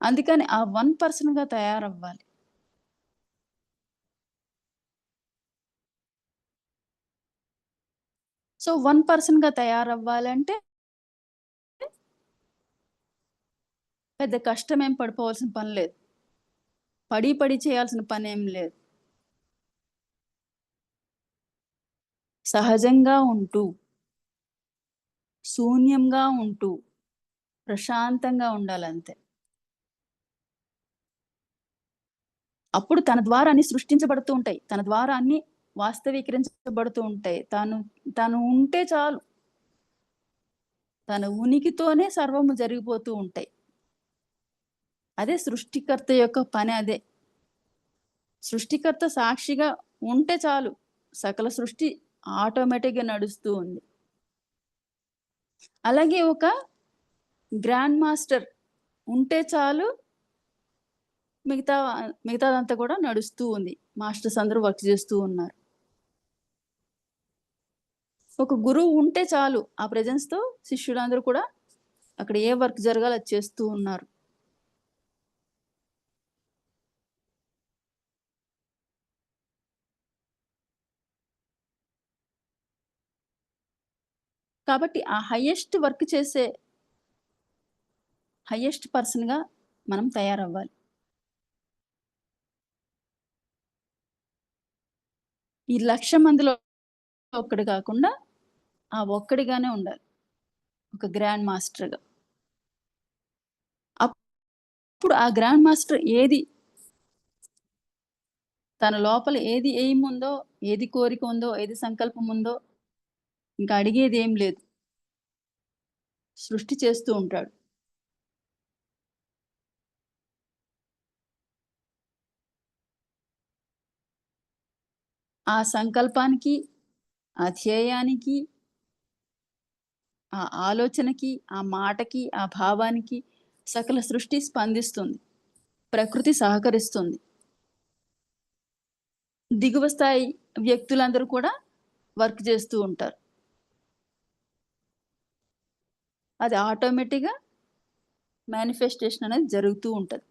అందుకని ఆ 1 పర్సన్‌గా తయారవ్వాలి. సో, 1 పర్సన్‌గా తయారవ్వాలంటే పెద్ద కష్టమేం పడిపోవాల్సిన పని లేదు. పడి చేయాల్సిన పనేం లేదు. సహజంగా ఉంటూ, శూన్యంగా ఉంటూ, ప్రశాంతంగా ఉండాలంతే. అప్పుడు తన ద్వారా అన్ని సృష్టించబడుతూ ఉంటాయి. తన ద్వారా అన్ని వాస్తవీకరించబడుతూ ఉంటాయి. తను ఉంటే చాలు. తన ఉనికితోనే సర్వము జరిగిపోతూ ఉంటాయి. అదే సృష్టికర్త యొక్క పని అదే. సృష్టికర్త సాక్షిగా ఉంటే చాలు. సకల సృష్టి ఆటోమేటిక్‌గా నడుస్తూ ఉంది. అలాగే ఒక గ్రాండ్ మాస్టర్ ఉంటే చాలు మిగతాదంతా కూడా నడుస్తూ ఉంది. మాస్టర్స్ అందరూ వర్క్ చేస్తూ ఉన్నారు. ఒక గురువు ఉంటే చాలు. ఆ ప్రెజెన్స్‌తో శిష్యులందరూ కూడా అక్కడ ఏ వర్క్ జరగాలో అది చేస్తూ ఉన్నారు. కాబట్టి ఆ హైయెస్ట్ వర్క్ చేసే హైయెస్ట్ పర్సన్‌గా మనం తయారవ్వాలి. ఈ 1,00,000 మందిలో ఒక్కడు కాకుండా ఆ ఒక్కడిగానే ఉండాలి. ఒక గ్రాండ్ మాస్టర్‌గా. అప్పుడు ఆ గ్రాండ్ మాస్టర్ తన లోపల ఏది ఎయిమ్ ఉందో, ఏది కోరిక ఉందో, ఏది సంకల్పం ఉందో ఇంకా అడిగేదేం లేదు. సృష్టి చేస్తూ ఉంటాడు. ఆ సంకల్పానికి, ఆ ధ్యేయానికి, ఆ ఆలోచనకి, ఆ మాటకి, ఆ భావానికి సకల సృష్టి స్పందిస్తుంది. ప్రకృతి సహకరిస్తుంది. దిగువ స్థాయి వ్యక్తులందరూ కూడా వర్క్ చేస్తూ ఉంటారు. అది ఆటోమేటిక్గా మేనిఫెస్టేషన్ అనేది జరుగుతూ ఉంటుంది.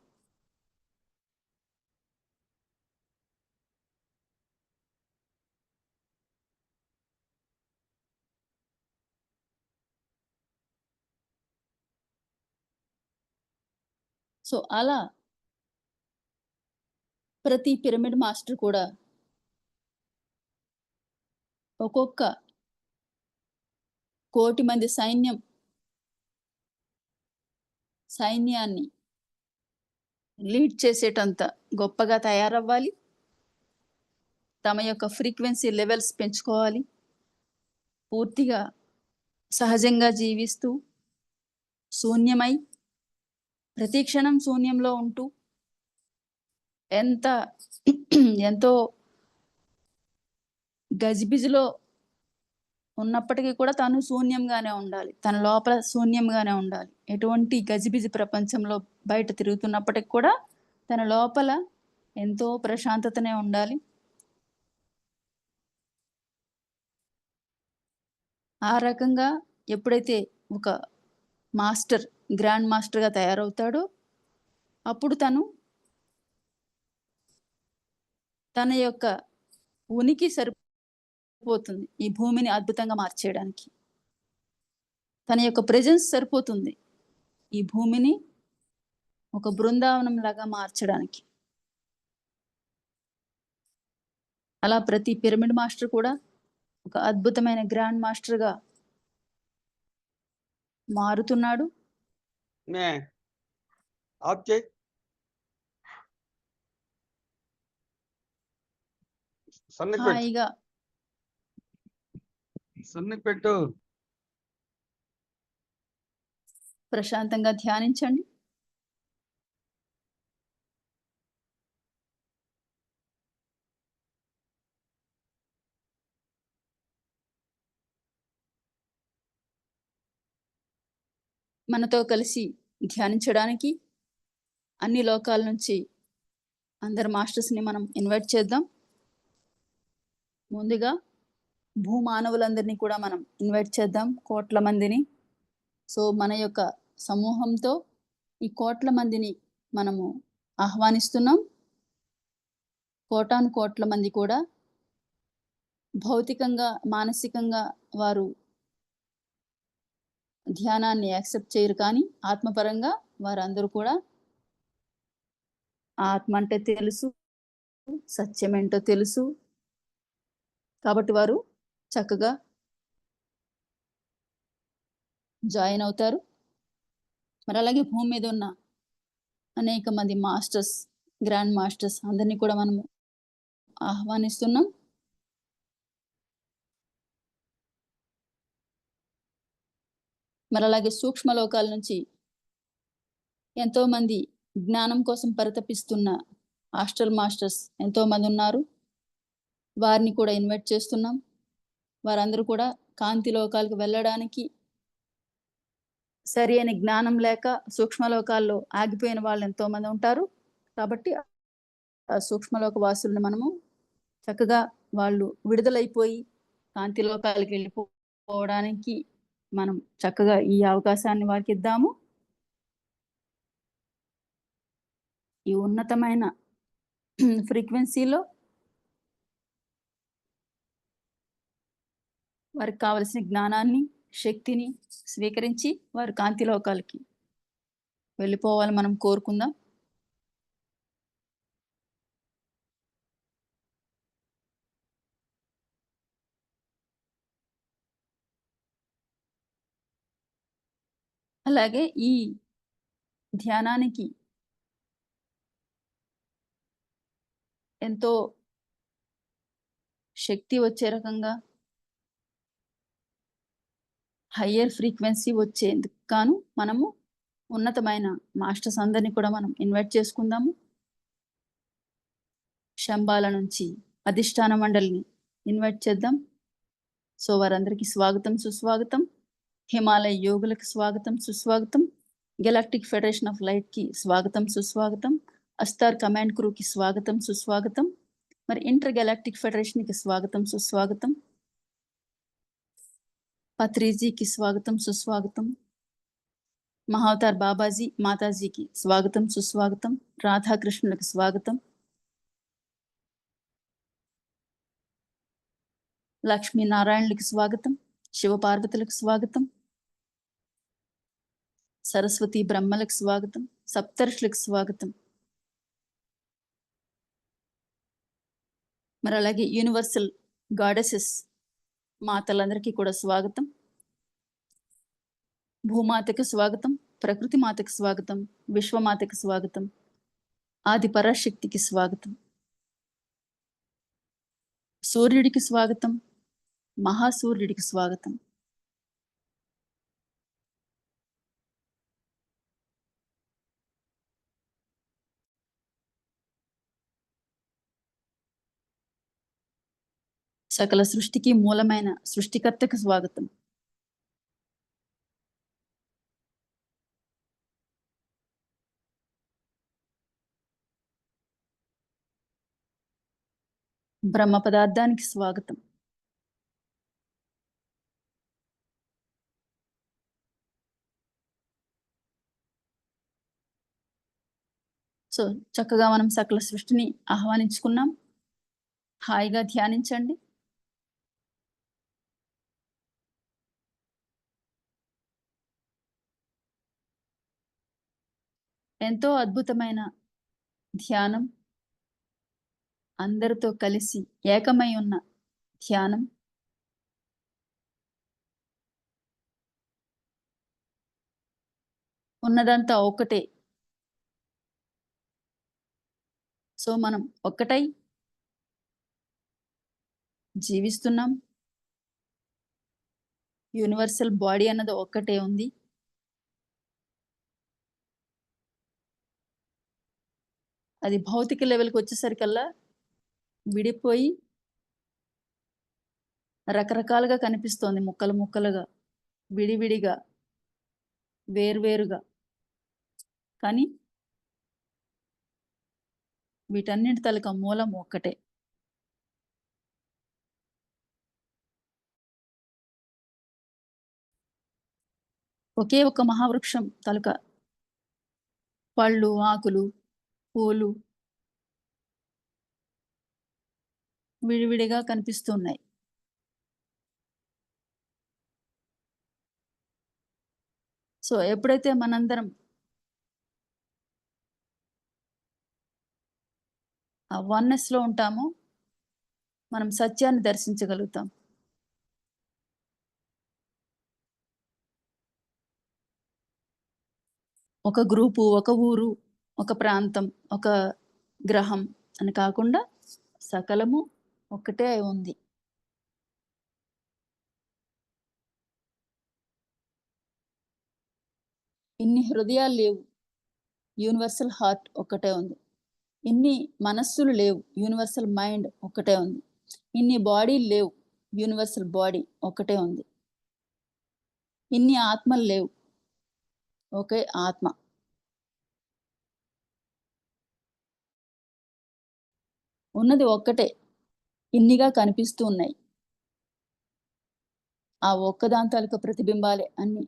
సో అలా ప్రతి పిరమిడ్ మాస్టర్ కూడా ఒక్కొక్క 1,00,00,000 మంది సైన్యాన్ని లీడ్ చేసేటంత గొప్పగా తయారవ్వాలి. తమ యొక్క ఫ్రీక్వెన్సీ లెవెల్స్ పెంచుకోవాలి. పూర్తిగా సహజంగా జీవిస్తూ శూన్యమై ప్రతి క్షణం శూన్యంలో ఉంటూ ఎంతో గజిబిజిలో ఉన్నప్పటికీ కూడా తను శూన్యంగానే ఉండాలి. తన లోపల శూన్యంగానే ఉండాలి. ఎటువంటి గజిబిజి ప్రపంచంలో బయట తిరుగుతున్నప్పటికి కూడా తన లోపల ఎంతో ప్రశాంతతనే ఉండాలి. ఆ రకంగా ఎప్పుడైతే ఒక మాస్టర్ గ్రాండ్ మాస్టర్గా తయారవుతాడో అప్పుడు తన యొక్క ఉనికి సరిపోతుంది ఈ భూమిని అద్భుతంగా మార్చేయడానికి. తన యొక్క ప్రెజెన్స్ సరిపోతుంది ఈ భూమిని ఒక బృందావనం లాగా మార్చడానికి. అలా ప్రతి పిరమిడ్ మాస్టర్ కూడా ఒక అద్భుతమైన గ్రాండ్ మాస్టర్గా మారుతున్నాడు. హాయిగా ప్రశాంతంగా ధ్యానించండి. మనతో కలిసి ధ్యానించడానికి అన్ని లోకాల నుంచి అందరు మాస్టర్స్ని మనం ఇన్వైట్ చేద్దాం. ముందుగా భూమానవులందరినీ కూడా మనం ఇన్వైట్ చేద్దాం, 1,00,00,000 మందిని. సో మన యొక్క సమూహంతో ఈ 1,00,00,000 మందిని మనము ఆహ్వానిస్తున్నాం. 1,00,00,000 మంది కూడా భౌతికంగా మానసికంగా వారు ధ్యానాన్ని యాక్సెప్ట్ చేయరు, కానీ ఆత్మపరంగా వారందరూ కూడా ఆత్మ అంటే తెలుసు, సత్యం ఏంటో తెలుసు, కాబట్టి వారు చక్కగా జాయిన్ అవుతారు. మరి అలాగే భూమి మీద ఉన్న అనేక మంది మాస్టర్స్, గ్రాండ్ మాస్టర్స్ అందరినీ కూడా మనము ఆహ్వానిస్తున్నాం. మరి అలాగే సూక్ష్మ లోకాల నుంచి ఎంతో మంది జ్ఞానం కోసం పరితపిస్తున్న ఆస్ట్రల్ మాస్టర్స్ ఎంతో మంది ఉన్నారు. వారిని కూడా ఇన్వైట్ చేస్తున్నాం. వారందరూ కూడా కాంతి లోకాలకు వెళ్ళడానికి సరి అయిన జ్ఞానం లేక సూక్ష్మలోకాల్లో ఆగిపోయిన వాళ్ళు ఎంతో మంది ఉంటారు. కాబట్టి ఆ సూక్ష్మలోక వాసులను మనము చక్కగా వాళ్ళు విడుదలైపోయి కాంతి లోకాలకు వెళ్ళిపోవడానికి మనం చక్కగా ఈ అవకాశాన్ని వారికి ఇద్దాము. ఈ ఉన్నతమైన ఫ్రీక్వెన్సీలో వారికి కావలసిన జ్ఞానాన్ని, శక్తిని స్వీకరించి వారు కాంతి లోకాలకి వెళ్ళిపోవాలని మనం కోరుకుందాం. అలాగే ఈ ధ్యానానికి ఎంతో శక్తి వచ్చే రకంగా హయ్యర్ ఫ్రీక్వెన్సీ వచ్చేందుకు గాను మనము ఉన్నతమైన మాస్టర్స్ అందరినీ కూడా మనం ఇన్వైట్ చేసుకుందాము. శంబాల నుంచి అధిష్టాన మండలిని ఇన్వైట్ చేద్దాం. సో వారందరికీ స్వాగతం, సుస్వాగతం. హిమాలయ యోగులకు స్వాగతం, సుస్వాగతం. గెలాక్టిక్ ఫెడరేషన్ ఆఫ్ లైట్కి స్వాగతం, సుస్వాగతం. అస్తార్ కమాండ్ క్రూకి స్వాగతం, సుస్వాగతం. మరి ఇంటర్ గెలాక్టిక్ ఫెడరేషన్కి స్వాగతం, సుస్వాగతం. పత్రిజీకి స్వాగతం సుస్వాగతం. మహావతార్ బాబాజీ మాతాజీకి స్వాగతం సుస్వాగతం. రాధాకృష్ణులకు స్వాగతం. లక్ష్మీనారాయణులకి స్వాగతం. శివపార్వతులకు స్వాగతం. సరస్వతి బ్రహ్మలకు స్వాగతం. సప్తర్షులకు స్వాగతం. మరి అలాగే యూనివర్సల్ గాడెసెస్ మాతలందరికీ కూడా స్వాగతం. భూమాతకు స్వాగతం. ప్రకృతి మాతకు స్వాగతం. విశ్వమాతకు స్వాగతం. ఆది పరాశక్తికి స్వాగతం. సూర్యుడికి స్వాగతం. మహాసూర్యుడికి స్వాగతం. సకల సృష్టికి మూలమైన సృష్టికర్తకు స్వాగతం. బ్రహ్మ పదార్థానికి స్వాగతం. సో చక్కగా మనం సకల సృష్టిని ఆహ్వానించుకున్నాం. హాయిగా ధ్యానించండి. ఎంతో అద్భుతమైన ధ్యానం, అందరితో కలిసి ఏకమై ఉన్న ధ్యానం. ఉన్నదంతా ఒక్కటే. సో మనం ఒక్కటై జీవిస్తున్నాం. యూనివర్సల్ బాడీ అన్నది ఒక్కటే ఉంది. అది భౌతిక లెవెల్కి వచ్చేసరికల్లా విడిపోయి రకరకాలుగా కనిపిస్తోంది. ముక్కలు ముక్కలుగా, విడివిడిగా, వేర్వేరుగా. కానీ వీటన్నిటి తాలూకా మూలం ఒక్కటే. ఒకే ఒక మహావృక్షం తాలూకా పళ్ళు, ఆకులు, పూలు విడివిడిగా కనిపిస్తున్నాయి. సో ఎప్పుడైతే మనందరం ఆ వన్నెస్ లో ఉంటామో మనం సత్యాన్ని దర్శించగలుగుతాం. ఒక గ్రూపు, ఒక ఊరు, ఒక ప్రాంతం, ఒక గ్రహం అని కాకుండా సకలము ఒక్కటే అయి ఉంది. ఇన్ని హృదయాలు లేవు, యూనివర్సల్ హార్ట్ ఒక్కటే ఉంది. ఇన్ని మనస్సులు లేవు, యూనివర్సల్ మైండ్ ఒక్కటే ఉంది. ఇన్ని బాడీలు లేవు, యూనివర్సల్ బాడీ ఒక్కటే ఉంది. ఇన్ని ఆత్మలు లేవు, ఒకే ఆత్మ. ఉన్నది ఒక్కటే, ఇన్నిగా కనిపిస్తూ ఉన్నాయి. ఆ ఒక్కదాని తాలూకా ప్రతిబింబాలే అన్ని.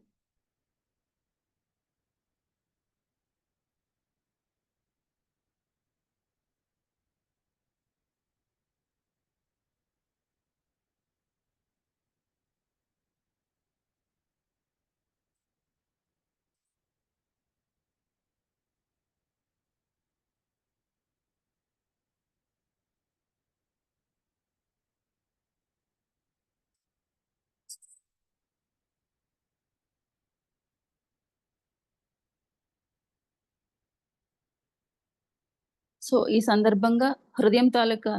సో ఈ సందర్భంగా హృదయం తాలూకా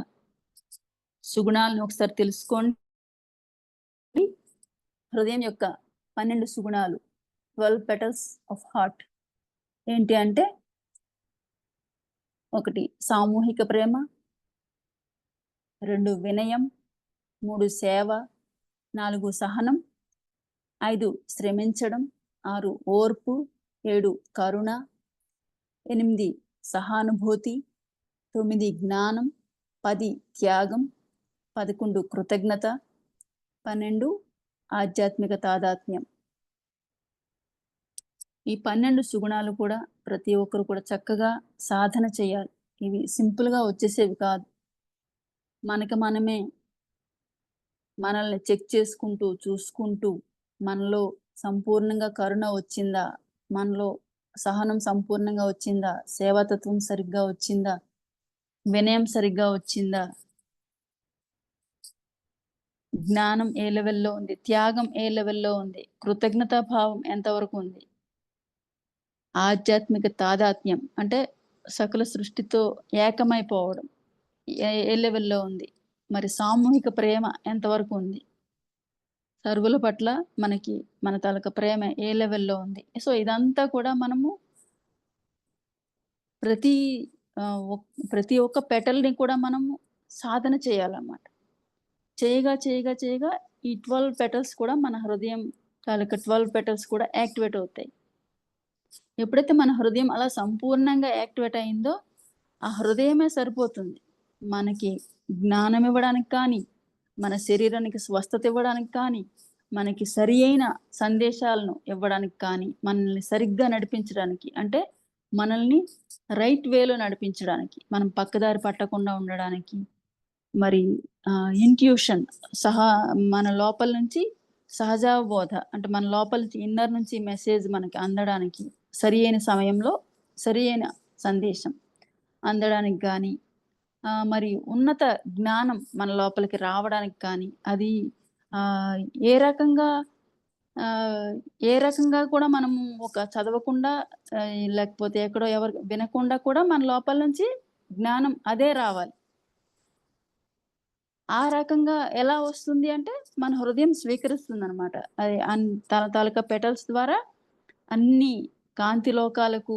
సుగుణాలను ఒకసారి తెలుసుకోండి. హృదయం యొక్క 12 సుగుణాలు, 12 petals ఆఫ్ హార్ట్ ఏంటి అంటే, 1 సామూహిక ప్రేమ, 2 వినయం, 3 సేవ, 4 సహనం, 5 శ్రమించడం, 6 ఓర్పు, 7 కరుణ, 8 సహానుభూతి, 9 జ్ఞానం, 10 త్యాగం, 11 కృతజ్ఞత, 12 ఆధ్యాత్మిక తాదాత్మ్యం. ఈ 12 సుగుణాలు కూడా ప్రతి ఒక్కరు కూడా చక్కగా సాధన చేయాలి. ఇవి సింపుల్గా వచ్చేసేవి కాదు. మనకి మనమే మనల్ని చెక్ చేసుకుంటూ చూసుకుంటూ మనలో సంపూర్ణంగా కరుణ వచ్చిందా, మనలో సహనం సంపూర్ణంగా వచ్చిందా, సేవాతత్వం సరిగ్గా వచ్చిందా, వినయం సరిగ్గా వచ్చిందా, జ్ఞానం ఏ లెవెల్లో ఉంది, త్యాగం ఏ లెవెల్లో ఉంది, కృతజ్ఞతా భావం ఎంతవరకు ఉంది, ఆధ్యాత్మిక తాదాత్మ్యం అంటే సకల సృష్టితో ఏకమైపోవడం ఏ లెవెల్లో ఉంది, మరి సామూహిక ప్రేమ ఎంతవరకు ఉంది, సర్వుల పట్ల మనకి మన తాలూకా ప్రేమ ఏ లెవెల్లో ఉంది. సో ఇదంతా కూడా మనము ప్రతి ప్రతి ఒక్క పెటల్ని కూడా మనము సాధన చేయాలన్నమాట. చేయగా చేయగా చేయగా ఈ 12 పెటల్స్ కూడా మన హృదయం తాలూకా 12 పెటల్స్ కూడా యాక్టివేట్ అవుతాయి. ఎప్పుడైతే మన హృదయం అలా సంపూర్ణంగా యాక్టివేట్ అయిందో ఆ హృదయమే సరిపోతుంది మనకి జ్ఞానం ఇవ్వడానికి కానీ, మన శరీరానికి స్వస్థత ఇవ్వడానికి కానీ, మనకి సరి అయిన సందేశాలను ఇవ్వడానికి కానీ, మనల్ని సరిగ్గా నడిపించడానికి, అంటే మనల్ని రైట్ వేలో నడిపించడానికి, మనం పక్కదారి పట్టకుండా ఉండడానికి, మరి ఇంట్యూషన్ మన లోపల నుంచి సహజావబోధ అంటే మన లోపల నుంచి ఇన్నర్ నుంచి మెసేజ్ మనకి అందడానికి, సరి అయిన సమయంలో సరి అయిన సందేశం అందడానికి కానీ, మరి ఉన్నత జ్ఞానం మన లోపలికి రావడానికి కానీ, అది ఏ రకంగా ఏ రకంగా కూడా మనము ఒక చదవకుండా లేకపోతే ఎక్కడో ఎవరు వినకుండా కూడా మన లోపల నుంచి జ్ఞానం అదే రావాలి. ఆ రకంగా ఎలా వస్తుంది అంటే మన హృదయం స్వీకరిస్తుంది అనమాట. అది తన తాలూకా పెటల్స్ ద్వారా అన్ని కాంతి లోకాలకు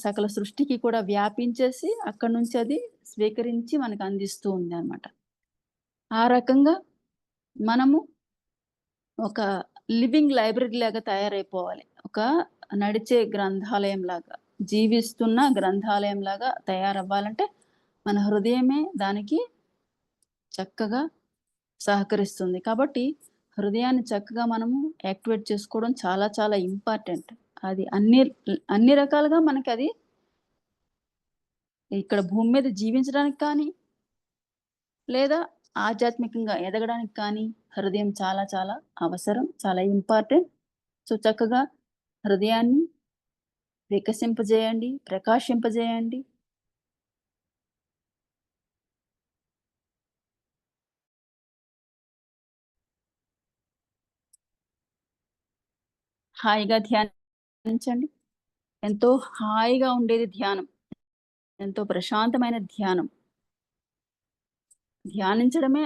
సకల సృష్టికి కూడా వ్యాపించేసి అక్కడి నుంచి అది స్వీకరించి మనకు అందిస్తూ ఉంది అనమాట. ఆ రకంగా మనము ఒక లివింగ్ లైబ్రరీ లాగా తయారైపోవాలి. ఒక నడిచే గ్రంథాలయం లాగా, జీవిస్తున్న గ్రంథాలయం లాగా తయారవ్వాలంటే మన హృదయమే దానికి చక్కగా సహకరిస్తుంది. కాబట్టి హృదయాన్ని చక్కగా మనము యాక్టివేట్ చేసుకోవడం చాలా చాలా ఇంపార్టెంట్. అది అన్ని రకాలుగా మనకి అది ఇక్కడ భూమి మీద జీవించడానికి కానీ, లేదా ఆధ్యాత్మికంగా ఎదగడానికి కానీ హృదయం చాలా చాలా అవసరం, చాలా ఇంపార్టెంట్. సో చక్కగా హృదయాన్ని వికసింపజేయండి, ప్రకాశింపజేయండి. హాయిగా ధ్యానించండి. ఎంతో హాయిగా ఉండేది ధ్యానం, ఎంతో ప్రశాంతమైన ధ్యానం. ధ్యానించడమే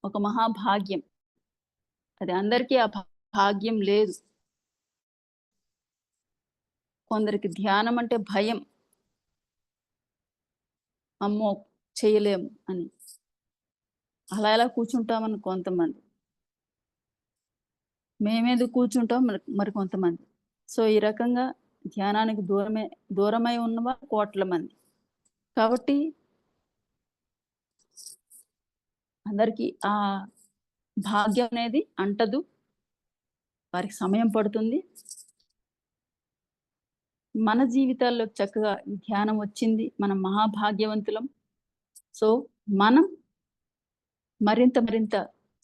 ఒక మహాభాగ్యం. అది అందరికీ ఆ భాగ్యం లేదు. కొందరికి ధ్యానం అంటే భయం, అమ్మో చేయలేము అని. అలా ఎలా కూర్చుంటామని కొంతమంది, మేమేందుకు కూర్చుంటాం మరి కొంతమంది. సో ఈ రకంగా ధ్యానానికి దూరమై ఉన్నవారు కోట్ల మంది. కాబట్టి అందరికీ ఆ భాగ్యం అనేది అంటదు, వారికి సమయం పడుతుంది. మన జీవితాల్లో చక్కగా ఈ ధ్యానం వచ్చింది, మనం మహాభాగ్యవంతులం. సో మనం మరింత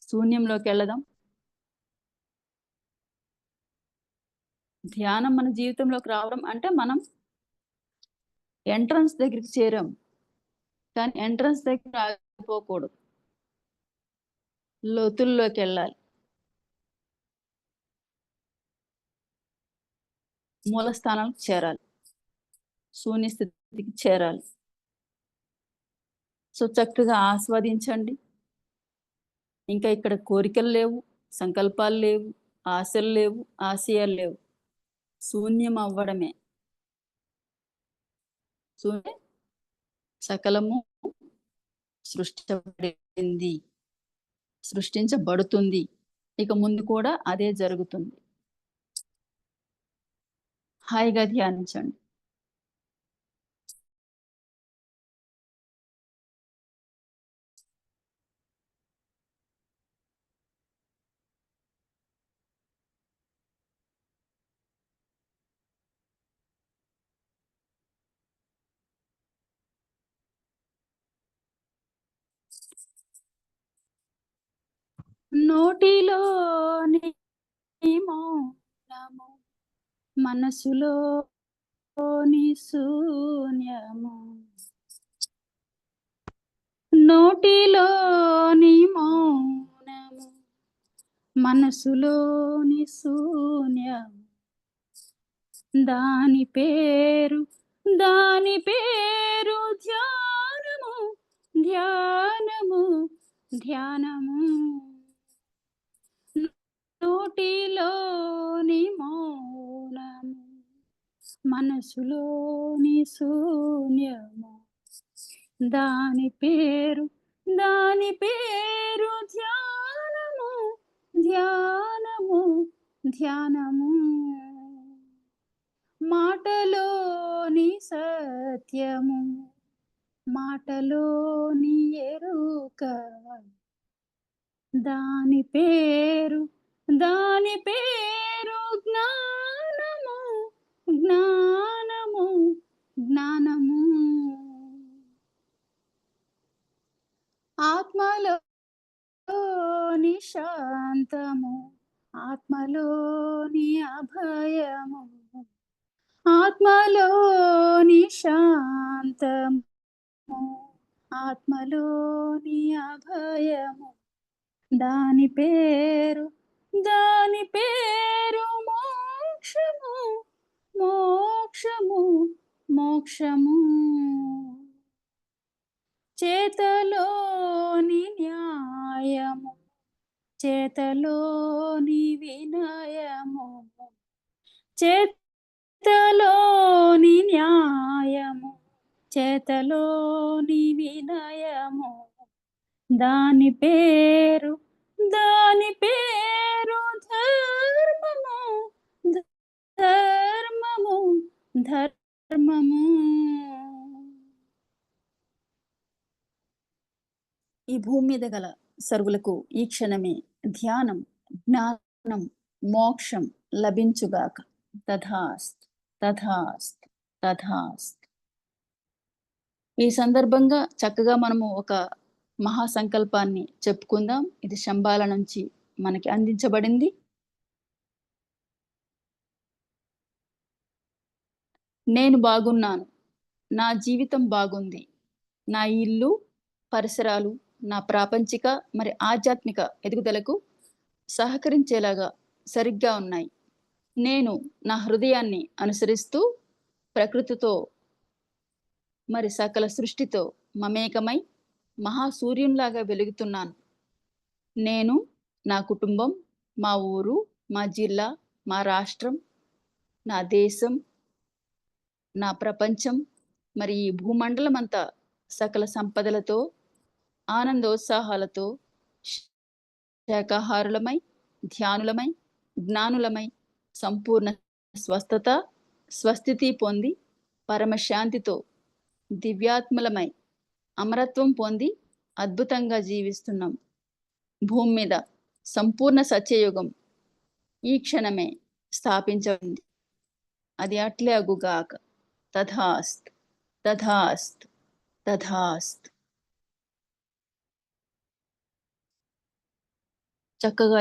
శూన్యంలోకి వెళదాం. ధ్యానం మన జీవితంలోకి రావడం అంటే మనం ఎంట్రన్స్ దగ్గరికి చేరాం, కానీ ఎంట్రన్స్ దగ్గర ఆగిపోకూడదు, లోతుల్లోకి వెళ్ళాలి, మూల స్థానాలకు చేరాలి, శూన్య స్థితికి చేరాలి. సో చక్కగా ఆస్వాదించండి. ఇంకా ఇక్కడ కోరికలు లేవు, సంకల్పాలు లేవు, ఆశలు లేవు, ఆశయాలు లేవు. శూన్యం అవ్వడమే. శూన్య సకలము సృష్టించబడింది, సృష్టించబడుతుంది, ఇక ముందు కూడా అదే జరుగుతుంది. హాయిగా ధ్యానించండి. నోటిలోని మౌనము, మనసులోని శూన్యము. నోటిలోని మౌనము, మనసులోని శూన్యము. దాని పేరు ధ్యానము, ధ్యానము, ధ్యానము. నోటిలోని మౌనము, మనసులోని శూన్యము. దాని పేరు ధ్యానము, ధ్యానము, ధ్యానము. మాటలోని సత్యము, మాటలోని ఎరుక. దాని పేరు జ్ఞానము, జ్ఞానము, జ్ఞానము. ఆత్మలోని శాంతము, ఆత్మలోని అభయము. ఆత్మలోని శాంతము, ఆత్మలోని అభయము. దాని పేరు మోక్షము, మోక్షము, మోక్షము. చేతలోని న్యాయము, చేతలోని వినయము. చేతలోని న్యాయము, చేతలోని వినయము. దాని పేరు ధర్మము, ధర్మము, ధర్మము. ఈ భూమి మీద గల సర్వులకు ఈ క్షణమే ధ్యానం, జ్ఞానం, మోక్షం లభించుగాక. తథాస్తు, తథాస్తు, తథాస్తు. ఈ సందర్భంగా చక్కగా మనము ఒక మహాసంకల్పాన్ని చెప్పుకుందాం. ఇది శంబాల నుంచి మనకి అందించబడింది. నేను బాగున్నాను, నా జీవితం బాగుంది, నా ఇల్లు, పరిసరాలు నా ప్రాపంచిక మరి ఆధ్యాత్మిక ఎదుగుదలకు సహకరించేలాగా సరిగ్గా ఉన్నాయి. నేను నా హృదయాన్ని అనుసరిస్తూ ప్రకృతితో మరి సకల సృష్టితో మమేకమై మహాసూర్యునిలాగా వెలుగుతున్నాను. నేను, నా కుటుంబం, మా ఊరు, మా జిల్లా, మా రాష్ట్రం, నా దేశం, నా ప్రపంచం మరి ఈ భూమండలం అంతా సకల సంపదలతో ఆనందోత్సాహాలతో శాకాహారులమై, ధ్యానులమై, జ్ఞానులమై సంపూర్ణ స్వస్థత, స్వస్థితి పొంది పరమశాంతితో దివ్యాత్మలమై అమరత్వం పొంది అద్భుతంగా జీవిస్తున్నాం. భూమి మీద సంపూర్ణ సత్యయుగం ఈ క్షణమే స్థాపించబడింది. అది అట్లే అగుగాక. తథాస్తు, తథాస్తు, తథాస్తు. చక్కగా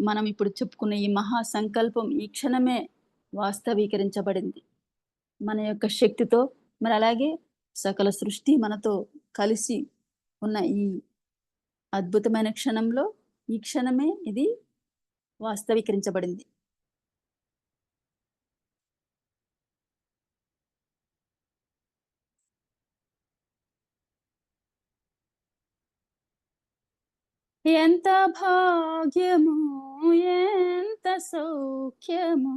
మనం ఇప్పుడు చెప్పుకున్న ఈ మహాసంకల్పం ఈ క్షణమే వాస్తవీకరించబడింది మన యొక్క శక్తితో. మరి అలాగే సకల సృష్టి మనతో కలిసి ఉన్న ఈ అద్భుతమైన క్షణంలో ఈ క్షణమే ఇది వాస్తవీకరించబడింది. ఎంత భాగ్యము, ఎంత సౌఖ్యము,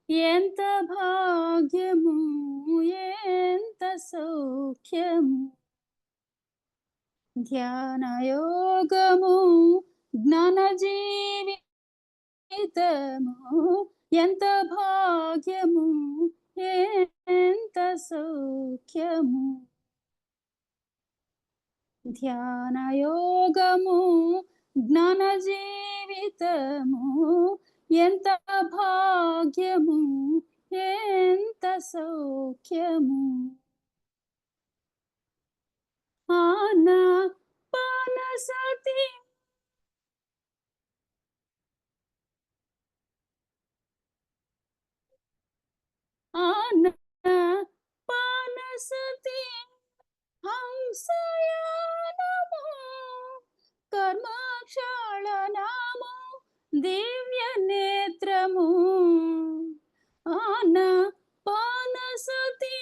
ఎంత భాగ్యము, ఎంత సౌఖ్యము. ధ్యానయోగము, జ్ఞాన జీవితము, ఎంత భాగ్యము, ఎంత సౌఖ్యము. ధ్యానయోగము, జ్ఞాన జీవితము, ఎంత భాగ్యము, ఎంత సౌఖ్యము. పానసతి ఆన పానసతి హంసయానము కర్మక్షాళనాము దివ్య నేత్రము ఆన పానసతి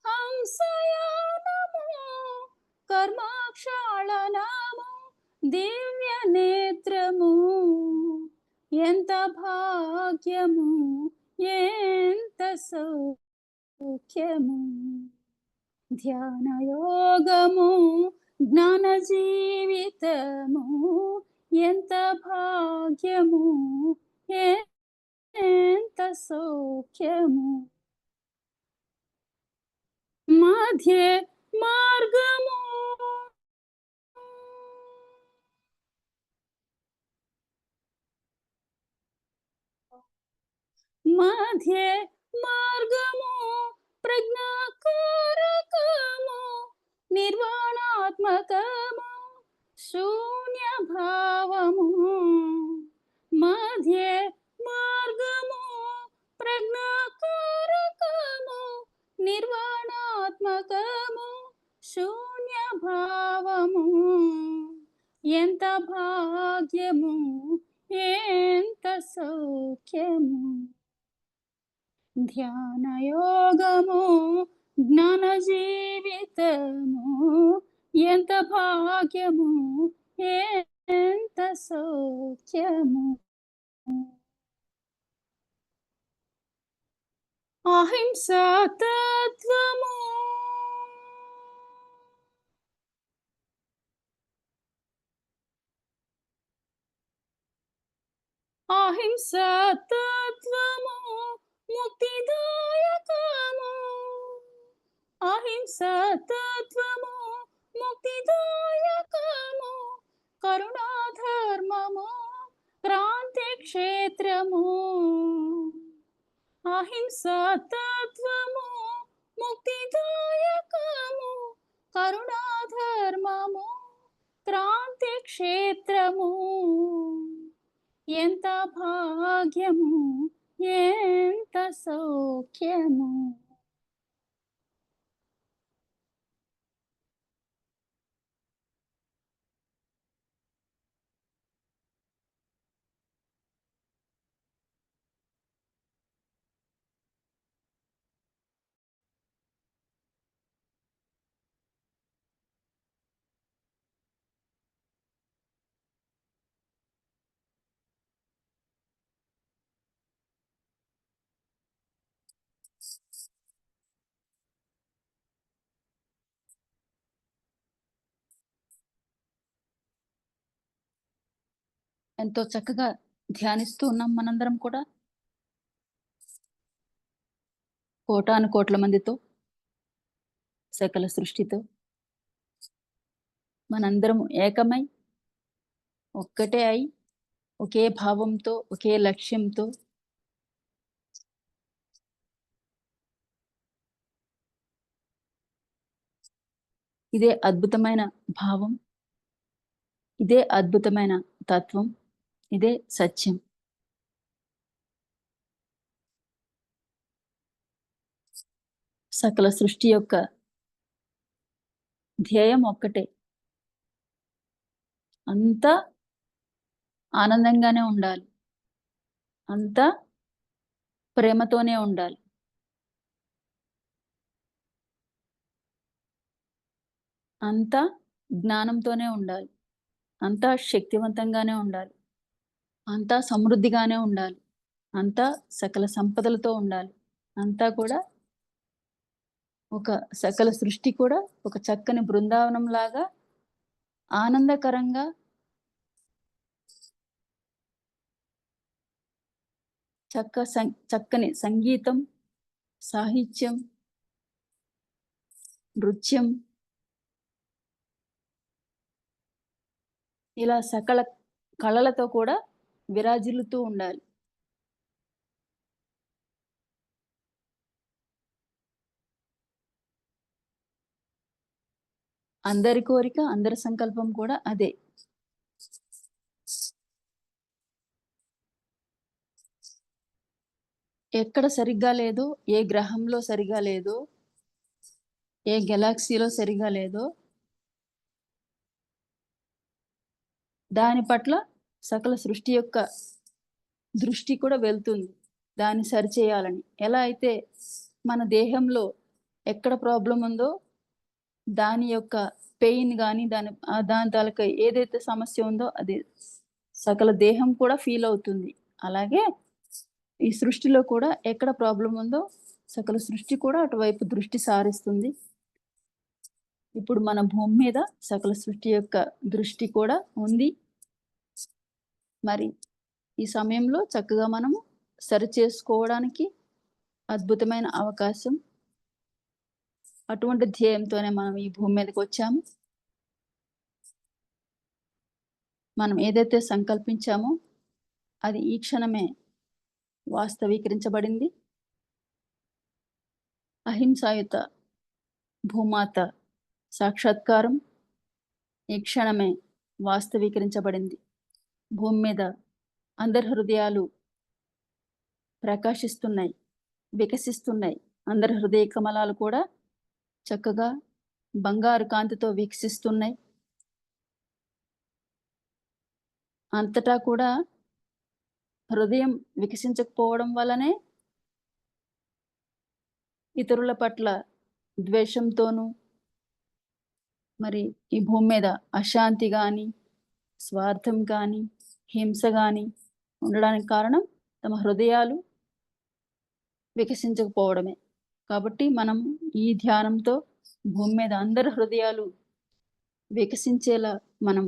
హంసయానము కర్మక్షాళనాము దివ్య నేత్రము ఎంత భాగ్యము ఎంత సౌఖ్యము ధ్యాన యోగము జ్ఞాన జీవితము ఎంత భాగ్యము ఎంత సౌఖ్యము మధ్య మార్గము మధ్య మార్గము ప్రజ్ఞాకారకము నిర్వాణాత్మకము శూన్య భావము మధ్య మార్గము ప్రజ్ఞాకారకము నిర్వాణాత్మకము శూన్య భావము ఎంత భాగ్యము ఎంత సౌఖ్యము ధ్యాన యోగము జ్ఞాన జీవితము ఎంత భాగ్యము ఎంత సౌఖ్యము అహింసా తత్వము అహింసా తత్వము ముక్తిదాయకము అహింసా తత్వము ముక్తిదాయకము కరుణాధర్మము క్రాంతి క్షేత్రము అహింసా తత్వము ముక్తిదాయకము కరుణాధర్మము క్రాంతి క్షేత్రము ఎంత భాగ్యము ఎంత సౌఖ్యము ఎంతో చక్కగా ధ్యానిస్తూ ఉన్నాం మనందరం కూడా కోటాను కోట్ల మందితో సకల సృష్టితో మనందరం ఏకమై ఒక్కటే అయి ఒకే భావంతో ఒకే లక్ష్యంతో ఇదే అద్భుతమైన భావం ఇదే అద్భుతమైన తత్వం ఇదే సత్యం సకల సృష్టి యొక్క ధ్యేయం ఒక్కటే అంతా ఆనందంగానే ఉండాలి అంతా ప్రేమతోనే ఉండాలి అంతా జ్ఞానంతోనే ఉండాలి అంతా శక్తివంతంగానే ఉండాలి అంతా సమృద్ధిగానే ఉండాలి అంతా సకల సంపదలతో ఉండాలి అంతా కూడా ఒక సకల సృష్టి కూడా ఒక చక్కని బృందావనం లాగా ఆనందకరంగా చక్కని సంగీతం సాహిత్యం నృత్యం ఇలా సకల కళలతో కూడా విరాజిల్లుతూ ఉండాలి అందరి కోరిక, అందరి సంకల్పం కూడా అదే. ఎక్కడ సరిగ్గా లేదో, ఏ గ్రహంలో సరిగా లేదో, ఏ గెలాక్సీలో సరిగా లేదో దాని పట్ల సకల సృష్టి యొక్క దృష్టి కూడా వెళ్తుంది దాన్ని సరిచేయాలని. ఎలా అయితే మన దేహంలో ఎక్కడ ప్రాబ్లం ఉందో దాని యొక్క పెయిన్ కానీ దాని తాలూకా ఏదైతే సమస్య ఉందో అది సకల దేహం కూడా ఫీల్ అవుతుంది. అలాగే ఈ సృష్టిలో కూడా ఎక్కడ ప్రాబ్లం ఉందో సకల సృష్టి కూడా అటువైపు దృష్టి సారిస్తుంది. ఇప్పుడు మన భూమి మీద సకల సృష్టి యొక్క దృష్టి కూడా ఉంది. మరి ఈ సమయంలో చక్కగా మనము సరి చేసుకోవడానికి అద్భుతమైన అవకాశం. అటువంటి ధ్యేయంతోనే మనం ఈ భూమి మీదకి వచ్చాము. మనం ఏదైతే సంకల్పించామో అది ఈ క్షణమే వాస్తవీకరించబడింది. అహింసాయుత భూమాత సాక్షాత్కారం ఈ క్షణమే వాస్తవీకరించబడింది. భూమి మీద అందరి హృదయాలు ప్రకాశిస్తున్నాయి, వికసిస్తున్నాయి. అందరి హృదయ కమలాలు కూడా చక్కగా బంగారు కాంతితో వికసిస్తున్నాయి. అంతటా కూడా హృదయం వికసించకపోవడం వల్లనే ఇతరుల పట్ల ద్వేషంతోనూ మరి ఈ భూమి మీద అశాంతి కానీ, స్వార్థం కానీ, హింస కానీ ఉండడానికి కారణం తమ హృదయాలు వికసించకపోవడమే. కాబట్టి మనం ఈ ధ్యానంతో భూమి మీద అందరి హృదయాలు వికసించేలా మనం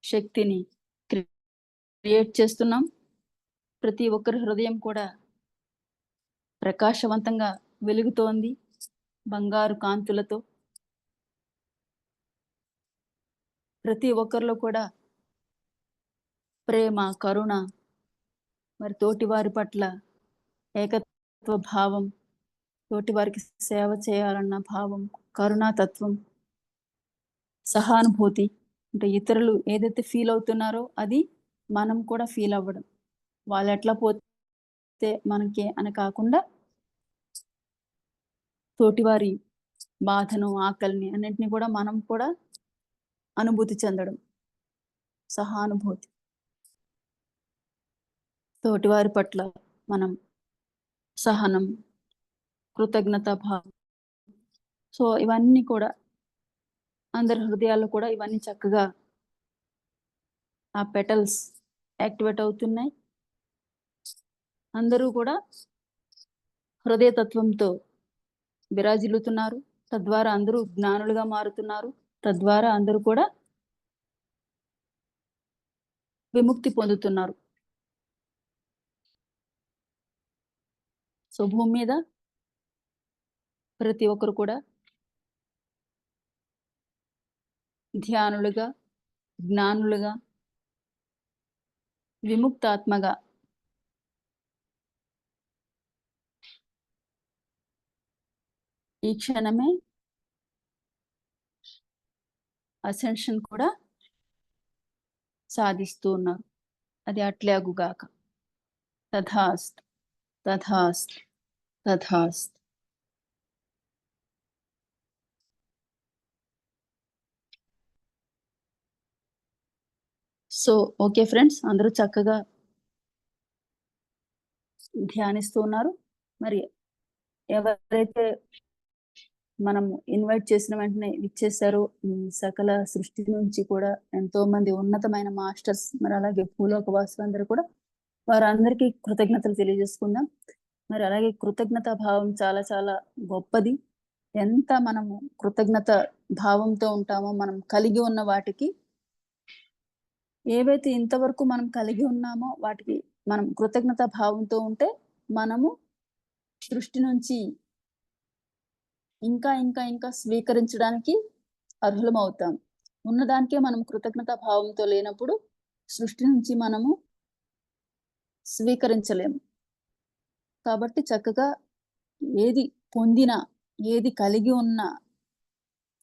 శక్తిని క్రియేట్ చేస్తున్నాం. ప్రతి ఒక్కరి హృదయం కూడా ప్రకాశవంతంగా వెలుగుతోంది బంగారు కాంతులతో. ప్రతి ఒక్కరిలో కూడా ప్రేమ, కరుణ, మరి తోటివారి పట్ల ఏకత్వ భావం, తోటివారికి సేవ చేయాలన్న భావం, కరుణాతత్వం, సహానుభూతి, అంటే ఇతరులు ఏదైతే ఫీల్ అవుతున్నారో అది మనం కూడా ఫీల్ అవ్వడం. వాళ్ళు ఎట్లా పోతే మనకి అని కాకుండా తోటివారి బాధను, ఆకలిని అన్నింటినీ కూడా మనం కూడా అనుభూతి చెందడం, సహానుభూతి, తోటివారి పట్ల మనం సహనం, కృతజ్ఞత భావం. సో ఇవన్నీ కూడా అందరి హృదయాల్లో కూడా ఇవన్నీ చక్కగా ఆ పెటల్స్ యాక్టివేట్ అవుతున్నాయి. అందరూ కూడా హృదయతత్వంతో విరాజిల్లుతున్నారు. తద్వారా అందరూ జ్ఞానులుగా మారుతున్నారు. తద్వారా అందరూ కూడా విముక్తి పొందుతున్నారు. సో భూమి మీద ప్రతి ఒక్కరు కూడా ధ్యానులుగా, జ్ఞానులుగా, విముక్తాత్మగా ఈ క్షణమే అసెన్షన్ కూడా సాధిస్తూ ఉన్నారు. అది అట్లేగుగాక. తథాస్తు, తథాస్తు, తథాస్తు. సో ఓకే ఫ్రెండ్స్, అందరూ చక్కగా ధ్యానిస్తూ ఉన్నారు. మరి ఎవరైతే మనం ఇన్వైట్ చేసిన వెంటనే ఇచ్చేసారో సకల సృష్టి నుంచి కూడా ఎంతో మంది ఉన్నతమైన మాస్టర్స్, మరి అలాగే భూలోకవాసులు అందరూ కూడా వారందరికీ కృతజ్ఞతలు తెలియజేసుకుందాం. మరి అలాగే కృతజ్ఞత భావం చాలా చాలా గొప్పది. ఎంత మనము కృతజ్ఞత భావంతో ఉంటామో, మనం కలిగి ఉన్న వాటికి, ఏవైతే ఇంతవరకు మనం కలిగి ఉన్నామో వాటికి మనం కృతజ్ఞత భావంతో ఉంటే మనము సృష్టి నుంచి ఇంకా ఇంకా ఇంకా స్వీకరించడానికి అర్హులం అవుతాం. ఉన్నదానికే మనం కృతజ్ఞత భావంతో లేనప్పుడు సృష్టి నుంచి మనము స్వీకరించలేము. కాబట్టి చక్కగా ఏది పొందినా, ఏది కలిగి ఉన్నా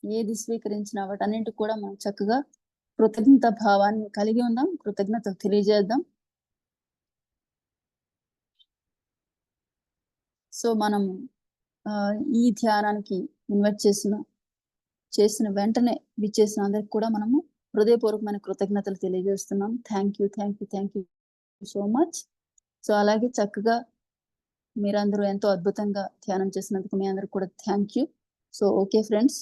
ఏది స్వీకరించినా వాటన్నింటికి కూడా మనం చక్కగా కృతజ్ఞత భావాన్ని కలిగి ఉందాం, కృతజ్ఞత తెలియజేద్దాం. సో మనం ఈ ధ్యానానికి ఇన్వైట్ చేసిన వెంటనే విచ్చేసిన అందరికి కూడా మనము హృదయపూర్వకమైన కృతజ్ఞతలు తెలియజేస్తున్నాం. Thank you so much. So అలాగే చక్కగా మీరందరూ ఎంతో అద్భుతంగా ధ్యానం చేసినందుకు మీ అందరికి కూడా thank you. So okay friends,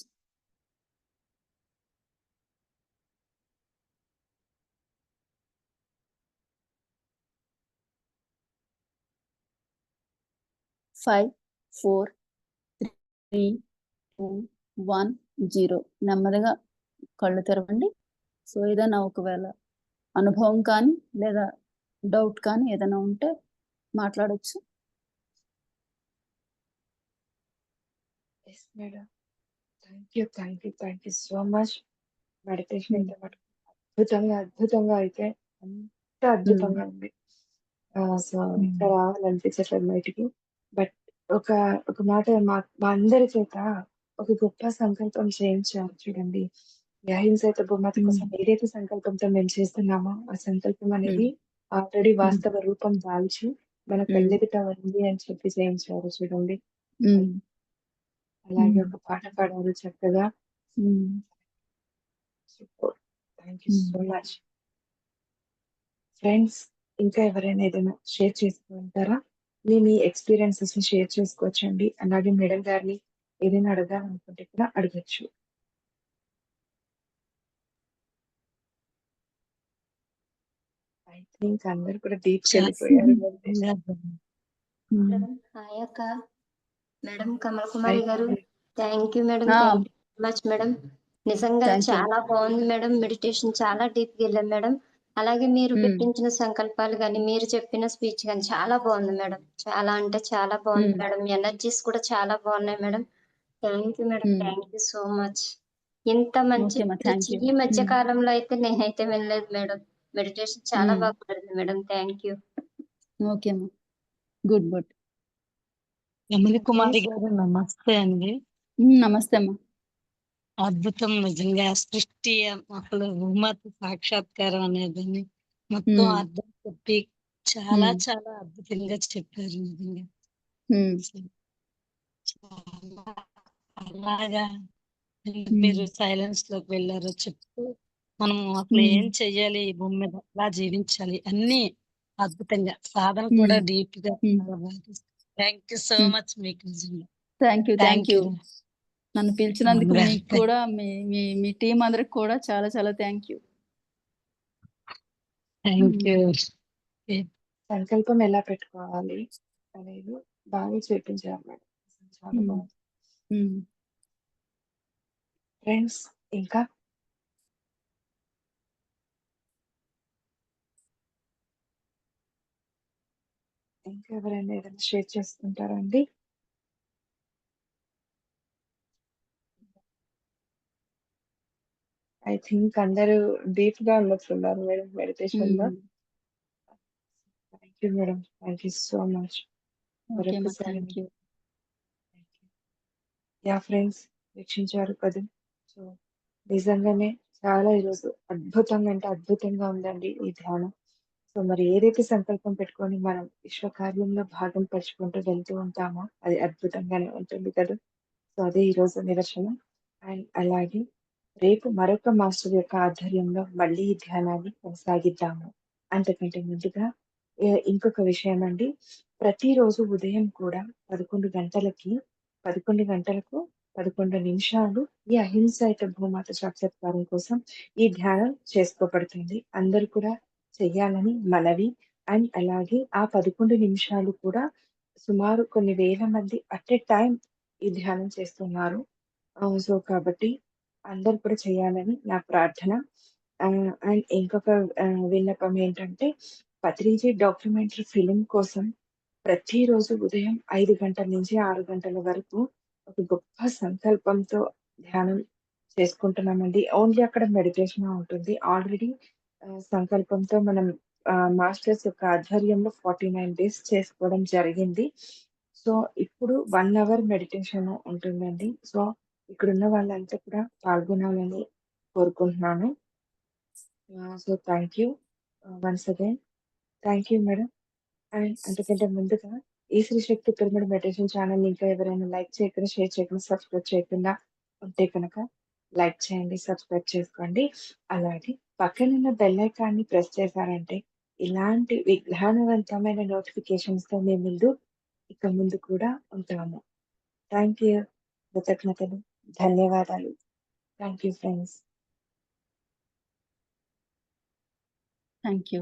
five 4 3 2 1 0 నెమ్మదిగా కళ్ళు తెరవండి. సో ఏదైనా ఒకవేళ అనుభవం కానీ లేదా డౌట్ కానీ ఏదైనా ఉంటే మాట్లాడొచ్చు. Yes madam. Thank you so much. Meditation అయితే మటుకు అద్భుతంగా అయితే అంత అద్భుతంగా ఉంది. సో ఇంకా రావాలనిపించట్లేదు బయటికి. బట్ ఒక ఒక మాట మా మా అందరి చేత ఒక గొప్ప సంకల్పం చేయించారు చూడండి. ఈ అహింసైత భూమాత కోసం ఏదైతే సంకల్పంతో మేము చేస్తున్నామో ఆ సంకల్పం అనేది ఆల్రెడీ వాస్తవ రూపం దాల్చి మన కళ్ళెదుట ఉంది అని చెప్పి చేయించారు చూడండి. అలాగే ఒక పాట పాడారు చక్కగా. Super. Thank you so much. Friends, ఇంకా ఎవరైనా ఏదైనా షేర్ చేసుకుంటారా? మీ ఎక్స్పీరియన్సెస్ ని షేర్ చేసుకోవచ్చండి. అలాగే మేడం గారిని ఏదైనా అడగాలనుకుంటే కూడా అడగచ్చు. ఐ థింక్ అందరు కూడా డీప్ వెళ్ళిపోయారు. హాయ్ అక్క. మేడం కమల కుమారి గారు, thank you madam. Much madam. నిజంగా చాలా బాగుంది మేడం. మెడిటేషన్ చాలా డీప్ గా వెళ్ళాం మేడం. అలాగే మీరు పెట్టించిన సంకల్పాలు కానీ మీరు చెప్పిన స్పీచ్ కానీ చాలా బాగుంది మేడం. చాలా అంటే చాలా బాగుంది మేడం. ఎనర్జీస్ కూడా చాలా బాగున్నాయి madam. Thank you madam. Thank you so much. ఇంత మంచి ఈ మధ్య కాలంలో అయితే నేనైతే వినలేదు మేడం. మెడిటేషన్ చాలా బాగా కుదిరింది madam. Thank you. Okay good. Kamala Kumari గారు నమస్తే అండి. నమస్తే అమ్మా. అద్భుతం నిజంగా. సృష్టి అసలు భూమాత సాక్షాత్కారం అనేదని మొత్తం అర్థం చెప్పి చాలా చాలా అద్భుతంగా చెప్పారు నిజంగా. చాలా అలాగా మీరు సైలెన్స్ లోకి వెళ్ళారు చెప్తూ మనం అసలు ఏం చెయ్యాలి, ఈ భూమి మీద ఎలా జీవించాలి అన్ని అద్భుతంగా, సాధన కూడా డీప్ గా. థ్యాంక్ యూ సో మచ్ మీకు నిజంగా. Thank you. నన్ను పిలిచినందుకు మీకు కూడా మీ టీం అందరికి కూడా చాలా చాలా థ్యాంక్ యూ. సంకల్పం ఎలా పెట్టుకోవాలి అనేది బాగా చూపించారు మేడం. చాలా బాగుంది. ఫ్రెండ్స్, ఇంకా ఎవరైనా ఏదైనా షేర్ చేసుకుంటారా అండి? ఐ థింక్ అందరూ డీప్ గా ఉన్నట్లున్నారు మేడం మెడిటేషన్ లో. Thank you madam. Thank you so much. Yeah friends, వీక్షించారు కదా. సో నిజంగానే చాలా ఈరోజు అద్భుతంగా అంటే అద్భుతంగా ఉందండి ఈ ధ్యానం. సో మరి ఏదైతే సంకల్పం పెట్టుకొని మనం విశ్వ కార్యంలో భాగం పరుచుకుంటూ వెళ్తూ ఉంటామో అది అద్భుతంగానే ఉంటుంది కదా. సో అదే ఈరోజు నిదర్శనం. అండ్ అలాగే రేపు మరొక మాస్టర్ యొక్క ఆధ్వర్యంలో మళ్ళీ ఈ ధ్యానాన్ని కొనసాగిద్దాము. అంతకంటే ముందుగా ఇంకొక విషయం అండి, ప్రతిరోజు ఉదయం కూడా 11 గంటలకు 11 నిమిషాలు ఈ అహింసైత భూమాత సాక్షాత్కారం కోసం ఈ ధ్యానం చేసుకోబడుతుంది. అందరూ కూడా చెయ్యాలని మనవి. అండ్ అలాగే ఆ 11 నిమిషాలు కూడా సుమారు కొన్ని వేల మంది అట్ ఎ టైం ఈ ధ్యానం చేస్తున్నారు. సో కాబట్టి అందరు కూడా చేయాలని నా ప్రార్థన. అండ్ ఇంకొక విన్నపం ఏంటంటే, పత్రిజీ డాక్యుమెంటరీ ఫిలిం కోసం ప్రతిరోజు ఉదయం 5 గంటల నుంచి 6 గంటల వరకు ఒక గొప్ప సంకల్పంతో ధ్యానం చేసుకుంటున్నామండి. ఓన్లీ అక్కడ మెడిటేషన్ ఉంటుంది. ఆల్రెడీ సంకల్పంతో మనం మాస్టర్స్ యొక్క ఆధ్వర్యంలో 49 డేస్ చేసుకోవడం జరిగింది. సో ఇప్పుడు 1 అవర్ మెడిటేషన్ ఉంటుందండి. సో ఇక్కడున్న వాళ్ళంతా కూడా పాల్గొనాలని కోరుకుంటున్నాను. So thank you once again. Thank you madam. And అంతకంటే ముందుగా ఈ Shri Shakti pyramid meditation channel ఇంకా ఎవరైనా లైక్ చేయకుండా, షేర్ చేయకుండా, సబ్స్క్రైబ్ చేయకుండా ఉంటే కనుక లైక్ చేయండి, సబ్స్క్రైబ్ చేసుకోండి. అలాగే పక్కనున్న బెల్ ఐకాన్ని ప్రెస్ చేశారంటే ఇలాంటి విజ్ఞానవంతమైన నోటిఫికేషన్స్ తో మీ ముందు ఇక ముందు కూడా ఉంటాము. Thank you. కృతజ్ఞతలు, ధన్యవాదాలు. Thank you friends. Thank you.